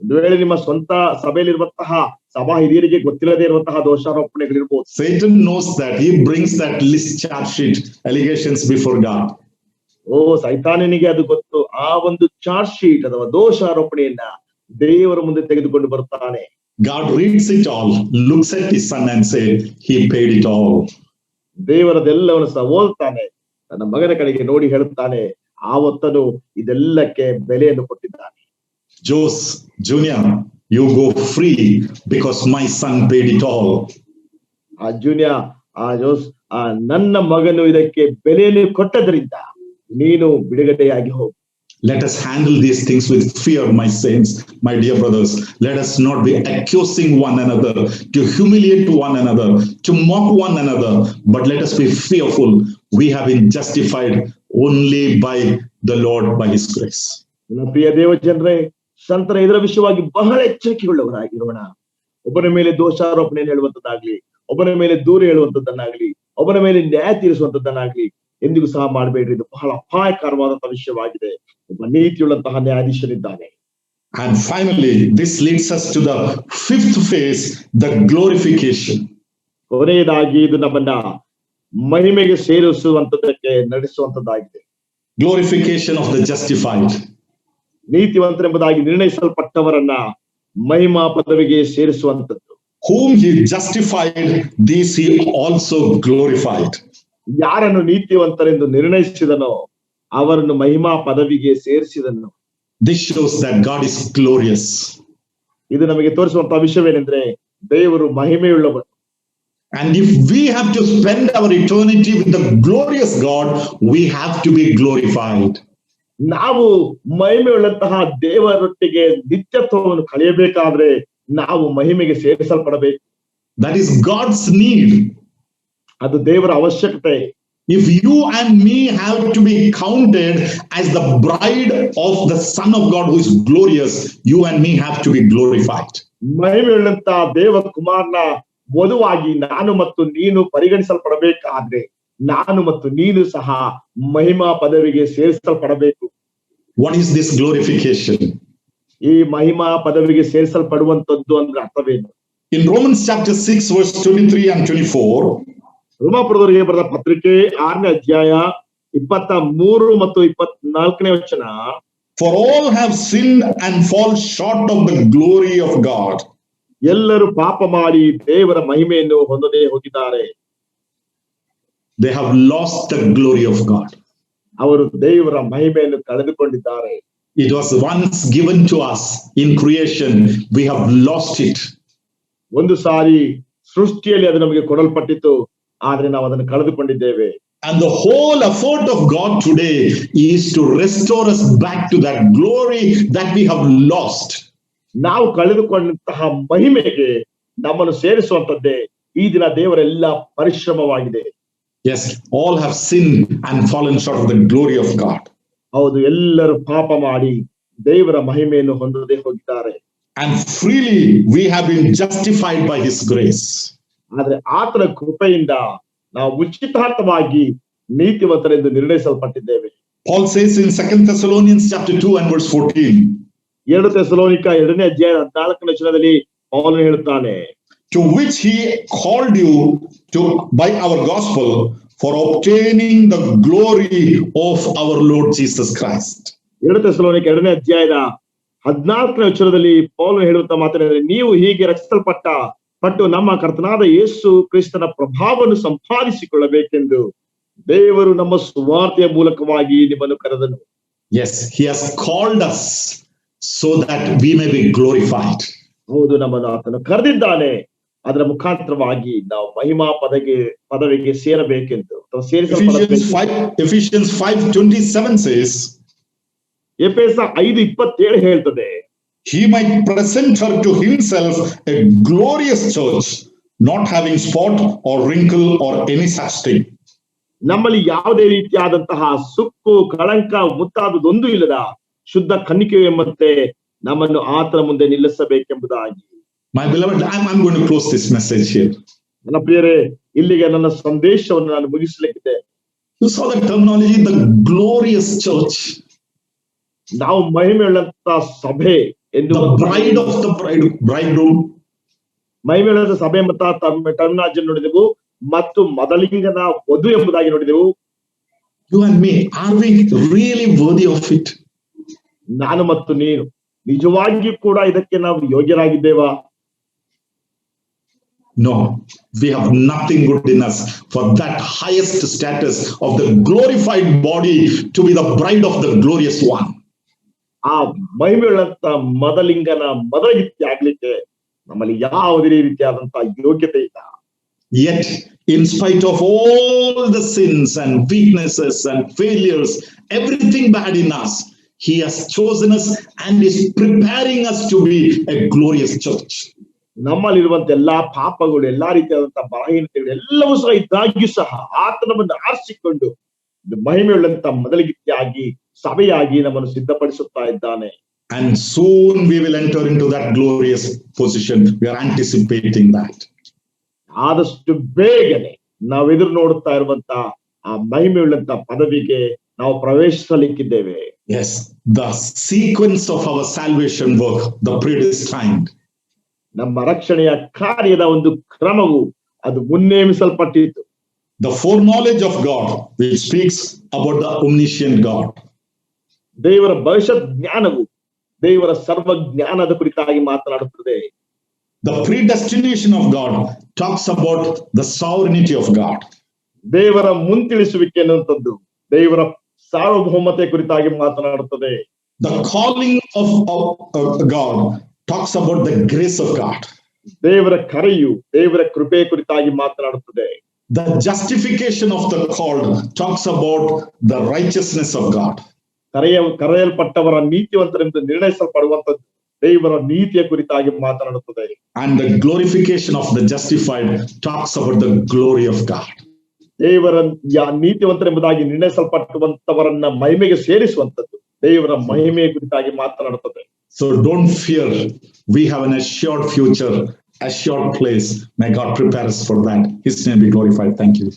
ಒಂದು ವೇಳೆ ನಿಮ್ಮ ಸ್ವಂತ ಸಭೆಯಲ್ಲಿರುವಂತಹ ಸಭಾ ಹಿರಿಯರಿಗೆ ಗೊತ್ತಿಲ್ಲದೆ ಇರುವಂತಹ ದೋಷಾರೋಪಣೆಗಳಿರ್ಬೋದು. Satan knows that. He brings that list, charge sheet, allegations before God. ಸೈತಾನನಿಗೆ ಅದು ಗೊತ್ತು. ಆ ಒಂದು ಚಾರ್ಜ್ ಶೀಟ್ ಅಥವಾ ದೋಷಾರೋಪಣೆಯನ್ನ ದೇವರ ಮುಂದೆ ತೆಗೆದುಕೊಂಡು ಬರ್ತಾನೆ. God reads it all, looks at his son and says, he paid it all. ದೇವರದೆಲ್ಲವನ್ನು ಸಹ ಓದ್ತಾನೆ, ತನ್ನ ಮಗನ ಕಡೆಗೆ ನೋಡಿ ಹೇಳುತ್ತಾನೆ, ಆವತ್ತನು ಇದೆಲ್ಲಕ್ಕೆ ಬೆಲೆಯನ್ನು ಕೊಟ್ಟಿದ್ದಾನೆ. Jose Junior, you go free because my son paid it all. Jose, ನನ್ನ ಮಗನು ಇದಕ್ಕೆ ಬೆಲೆಯನ್ನು ಕೊಟ್ಟದ್ರಿಂದ ನೀನು ಬಿಡುಗಡೆಯಾಗಿ ಹೋಗು. Let us handle these things with fear, my saints, my dear brothers. Let us not be accusing one another, to humiliate one another, to mock one another, but let us be fearful. We have been justified only by the Lord, by his grace. ನನ್ನ ಪ್ರಿಯ ದೇವ ಜನರೇ, ಸಂತರ ಇದರ ವಿಷಯವಾಗಿ ಬಹಳ ಎಚ್ಚರಿಕೆಯುಳ್ಳವರಾಗಿರೋಣ. ಒಬ್ಬನ ಮೇಲೆ ದೋಷಾರೋಪಣೆಯನ್ನು ಹೇಳುವಂತದ್ದಾಗ್ಲಿ, ಒಬ್ಬನ ಮೇಲೆ ದೂರ ಹೇಳುವಂತದ್ದನ್ನಾಗ್ಲಿ, ಒಬ್ಬನ ಮೇಲೆ ನ್ಯಾಯ ತೀರಿಸುವಂತದ್ದನ್ನಾಗ್ಲಿ ಎಂದಿಗೂ ಸಹ ಮಾಡಬೇಡ್ರಿ. ಇದು ಬಹಳ ಅಪಾಯಕರವಾದಂತಹ ವಿಷಯವಾಗಿದೆ. ಒಬ್ಬ ನೀತಿಯುಳ್ಳಂತಹ ನ್ಯಾಯಾಧೀಶನಿದ್ದಾನೆ. And finally, this leads us to the fifth phase, the glorification. ಕೊನೆಯದಾಗಿ ಇದು ನಮ್ಮನ್ನ ಮಹಿಮೆಗೆ ಸೇರಿಸುವಂತದಕ್ಕೆ ನಡೆಸುವಂತದ್ದಾಗಿದೆ. Glorification of the justified. ನೀತಿವಂತರೆಂಬುದಾಗಿ ನಿರ್ಣಯಿಸಲ್ಪಟ್ಟವರನ್ನ Mahima ಪದವಿಗೆ ಸೇರಿಸುವಂತದ್ದು. Whom he justified, these he also glorified. ಯಾರನ್ನು ನೀತಿವಂತರೆಂದು ನಿರ್ಣಯಿಸಿದನೋ ಅವರನ್ನು ಮಹಿಮಾ ಪದವಿಗೆ ಸೇರಿಸಿದನು. This shows that God is glorious. ಇದು ನಮಗೆ ತೋರಿಸುವಂತಹ ವಿಷಯವೇನೆಂದ್ರೆ ದೇವರು ಮಹಿಮೆಯುಳ್ಳವರು. And if we have to spend our eternity with the glorious God, we have to be glorified. ನಾವು ಮಹಿಮೆಯುಳ್ಳಂತಹ ದೇವರೊಟ್ಟಿಗೆ ನಿತ್ಯತ್ವವನ್ನು ಕಳೆಯಬೇಕಾದ್ರೆ ನಾವು ಮಹಿಮೆಗೆ ಸೇರಿಸಲ್ಪಡಬೇಕು. That is God's need. ಅದು ದೇವರ ಅವಶ್ಯಕತೆ. If you and me have to be counted as the bride of the Son of God who is glorious, you and me have to be glorified. ಮಹಿಮೆಯುಳ್ಳಂತಹ ದೇವ ಕುಮಾರನ ವಧುವಾಗಿ ನಾನು ಮತ್ತು ನೀನು ಪರಿಗಣಿಸಲ್ಪಡಬೇಕಾದ್ರೆ ನಾನು ಮತ್ತು ನೀನು ಸಹ ಮಹಿಮಾ ಪದವಿಗೆ ಸೇರಿಸಲ್ಪಡಬೇಕು. What is this glorification? ಈ ಮಹಿಮಾ ಪದವಿಗೆ ಸೇರಿಸಲ್ಪಡುವಂತದ್ದು ಅಂದ್ರೆ ಅರ್ಥವೇನು? In Romans chapter 6 verse 23 and 24, ರೋಮಾಪುರದವರಿಗೆ ಬರೆದ ಪತ್ರಿಕೆ 6ನೇ ಅಧ್ಯಾಯ 23 ಮತ್ತು 24ನೇ ವಚನ, for all have sinned and fall short of the glory of God. ಎಲ್ಲರೂ ಪಾಪ ಮಾಡಿ ದೇವರ ಮಹಿಮೆಯನ್ನು ಹೊಂದದೇ ಹೋಗಿದ್ದಾರೆ. They have lost the glory of God. ಅವರು ದೇವರ ಮಹಿಮೆಯನ್ನು ಕಳೆದುಕೊಂಡಿದ್ದಾರೆ. It was once given to us in creation. We have lost it. ಒಂದು ಸಾರಿ ಸೃಷ್ಟಿಯಲ್ಲಿ ಅದು ನಮಗೆ ಕೊಡಲ್ಪಟ್ಟಿತು, ಆದ್ರೆ ನಾವು ಅದನ್ನು ಕಳೆದುಕೊಂಡಿದ್ದೇವೆ. And the whole effort of God today is to restore us back to that glory that we have lost. ನಾವು ಕಳೆದುಕೊಂಡಂತಹ ಮಹಿಮೆಗೆ ನಮ್ಮನ್ನು ಸೇರಿಸುವಂತದ್ದೇ ಈ ದಿನ ದೇವರ ಎಲ್ಲ ಪರಿಶ್ರಮವಾಗಿದೆ. Yes, all have sinned and fallen short of the glory of God. ಹೌದು, ಎಲ್ಲರೂ ಪಾಪ ಮಾಡಿ ದೇವರ ಮಹಿಮೆಯನ್ನು ಹೊಂದದೇ ಹೋಗಿದ್ದಾರೆ. and freely we have been justified by his grace. ಆದ್ರೆ ಆತನ ಕೃಪೆಯಿಂದ ನಾವು ಉಚಿತಾರ್ಥವಾಗಿ ನೀತಿವಂತರೆಂದು ನಿರ್ಣಯಿಸಲ್ಪಟ್ಟಿದ್ದೇವೆ. Paul says in 2 Thessalonians chapter 2 and verse 14. 2 Thessalonica 2ನೇ ಅಧ್ಯಾಯ 14ನೇ ವಚನದಲ್ಲಿ ಪೌಲನು ಹೇಳುತ್ತಾನೆ, to which he called you to by our gospel for obtaining the glory of our Lord Jesus Christ. 2 Thessalonica 2ನೇ ಅಧ್ಯಾಯದ 14ನೇ ವಚನದಲ್ಲಿ ಪೌಲನು ಹೇಳುತ್ತಾ ಮಾತನಾಡಿದರೆ, ನೀವು ಹೀಗೆ ರಕ್ಷಿಸಲ್ಪಟ್ಟು ನಮ್ಮ ಕರ್ತನಾದ ಯೇಸು ಕ್ರಿಸ್ತನ ಪ್ರಭಾವವನ್ನು ಸಂಪಾದಿಸಿಕೊಳ್ಳಬೇಕೆಂದು ದೇವರು ನಮ್ಮ ಸುವಾರ್ತೆಯ ಮೂಲಕವಾಗಿ ನಿಮ್ಮನ್ನು ಕರೆದನು. Yes, he has called us so that we may be glorified. ಹೌದು, ನಮ್ಮನ್ನು ಆತನು ಕರೆದಿದ್ದಾನೆ, ಅದರ ಮುಖಾಂತರವಾಗಿ ನಾವು ಮಹಿಮಾ ಪದವಿಗೆ ಸೇರಬೇಕೆಂದು ಅಥವಾ ಸೇರಿಸಲ್ಪಡಬೇಕು. Ephesians 5:27 says, ಎಫೆಸ 5:27 ಹೇಳ್ತದೆ, he might present her to himself a glorious church, not having spot or wrinkle or any such thing. ನಮ್ಮಲ್ಲಿ ಯಾವುದೇ ರೀತಿಯಾದಂತಹ ಸುಕ್ಕು ಕಳಂಕ ಮುತ್ತಾದದೊಂದು ಇಲ್ಲದ ಶುದ್ಧ ಕನ್ನಿಕೆ ಎಂಬಂತೆ ನಮ್ಮನ್ನು ಆತನ ಮುಂದೆ ನಿಲ್ಲಿಸಬೇಕೆಂಬುದಾಗಿ. My beloved, I'm going to close this message here. ನನ್ನ ಪ್ರಿಯರೇ, ಇಲ್ಲಿಗೆ ನನ್ನ ಸಂದೇಶವನ್ನು ನಾನು ಮುಗಿಸಲಿಕ್ಕಿದೆ. You saw the terminology, the glorious church. ನಾವು ಮಹಿಮೆಯುಳ್ಳಂತ ಸಭೆ ಎಂದು, the bride of the bridegroom. ಮಹಿಮೆಯುಳ್ಳಂತ ಸಭೆ ಮತ್ತು ಟರ್ಮಿನಾಲಜಿ ನೋಡಿದೆವು ಮತ್ತು ಮೊದಲಿಂಗನ ವಧು ಎಂಬುದಾಗಿ ನೋಡಿದೆವು. You and me, are we really worthy of it? ನಾನು ಮತ್ತು ನೀನು ನಿಜವಾಗಿಯೂ ಕೂಡ ಇದಕ್ಕೆ ನಾವು ಯೋಗ್ಯರಾಗಿದ್ದೇವಾ? No, we have nothing good in us for that highest status of the glorified body to be the bride of the glorious one. ಆ ಮಹಿಮೆಯುಳ್ಳಂತ ಮೊದಲಿಂಗನ ಮೊದಲಿಗೆ ಆಗ್ಲಿಕ್ಕೆ ನಮ್ಮಲ್ಲಿ ಯಾವುದೇ ರೀತಿಯಾದಂತಹ ಯೋಗ್ಯತೆ ಇಲ್ಲ. Yet, in spite of all the sins and weaknesses and failures, everything bad in us, he has chosen us and is preparing us to be a glorious church. ನಮ್ಮಲ್ಲಿರುವಂತ ಎಲ್ಲಾ ಪಾಪಗಳು, ಎಲ್ಲಾ ರೀತಿಯಾದಂತಹ ಬಲಹೀನತೆಗಳು ಎಲ್ಲವೂ ಸಹ ಇದ್ದಾಗ್ಯೂ ಸಹ ಆತನವನ್ನು ಆರಿಸಿಕೊಂಡು ಮಹಿಮೆಯುಳ್ಳಂತ ಮೊದಲಿಗೆಯಾಗಿ ಸಭೆಯಾಗಿ ನಮ್ಮನ್ನು ಸಿದ್ಧಪಡಿಸುತ್ತಾ ಇದ್ದಾನೆ. And soon we will enter into that glorious position. We are anticipating that. ಆದಷ್ಟು ಬೇಗನೆ ನಾವು ಎದುರು ನೋಡುತ್ತಾ ಇರುವಂತ ಆ ಮಹಿಮೆಯುಳ್ಳಂತ ಪದವಿಗೆ ನಾವು ಪ್ರವೇಶಿಸಲಿಕ್ಕಿದ್ದೇವೆ. Yes, the sequence of our salvation work, the predestined. ನಮ್ಮ ರಕ್ಷಣೆಯ ಕಾರ್ಯದ ಒಂದು ಕ್ರಮವು ಅದು ಮುನ್ನೇಮಿಸಲ್ಪಟ್ಟಿತ್ತು. The foreknowledge of God, which speaks about the omniscient God. ದೇವರ ಭವಿಷ್ಯತ್ ಜ್ಞಾನವು ದೇವರ ಸರ್ವಜ್ಞಾನದ ಕುರಿತಾಗಿ ಮಾತನಾಡುತ್ತದೆ. The predestination of God talks about the sovereignty of God. ದೇವರ ಮುಂತಿಳಿಸುವಿಕೆ ಅನ್ನುವಂಥದ್ದು ದೇವರ ಸಾರ್ವಭೌಮತೆ ಕುರಿತಾಗಿ ಮಾತನಾಡುತ್ತದೆ. The calling of God talks about the grace of God. ದೇವರ ಕರೆಯು ದೇವರ ಕೃಪೆ ಕುರಿತಾಗಿ ಮಾತನಾಡುತ್ತದೆ. The justification of the called talks about the righteousness of God. ಕರೆಯಲ್ಪಟ್ಟವರ ನೀತಿವಂತರೆಂದು ನಿರ್ಣಯಿಸಲ್ಪಡುವಂತದ್ದು ದೇವರ ನೀತಿಯ ಕುರಿತಾಗಿ ಮಾತನಾಡುತ್ತದೆ. And the glorification of the justified talks about the glory of God. ದೇವರ ನೀತಿವಂತರೆಂಬುದಾಗಿ ನಿರ್ಣಯಿಸಲ್ಪಟ್ಟುವಂತವರನ್ನ ಮಹಿಮೆಗೆ ಸೇರಿಸುವಂತದ್ದು ದೇವರ ಮಹಿಮೆಯ ಕುರಿತಾಗಿ ಮಾತನಾಡುತ್ತದೆ. So don't fear, we have an assured future, assured place. May God prepare us for that. His name be glorified. Thank you.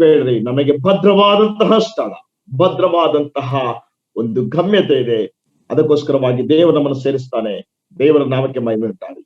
ಬೇಡ್ರಿ, ನಮಗೆ ಭದ್ರವಾದಂತಹ ಸ್ಥಳ, ಭದ್ರವಾದಂತಹ ಒಂದು ಗಮ್ಯತೆ ಇದೆ. ಅದಕ್ಕೋಸ್ಕರವಾಗಿ ದೇವರು ನಮ್ಮನ್ನು ಸೇರಿಸ್ತಾನೆ. ದೇವರ ನಾಮಕ್ಕೆ ಮಹಿಮೆ ಉಂಟಾಗಲಿ.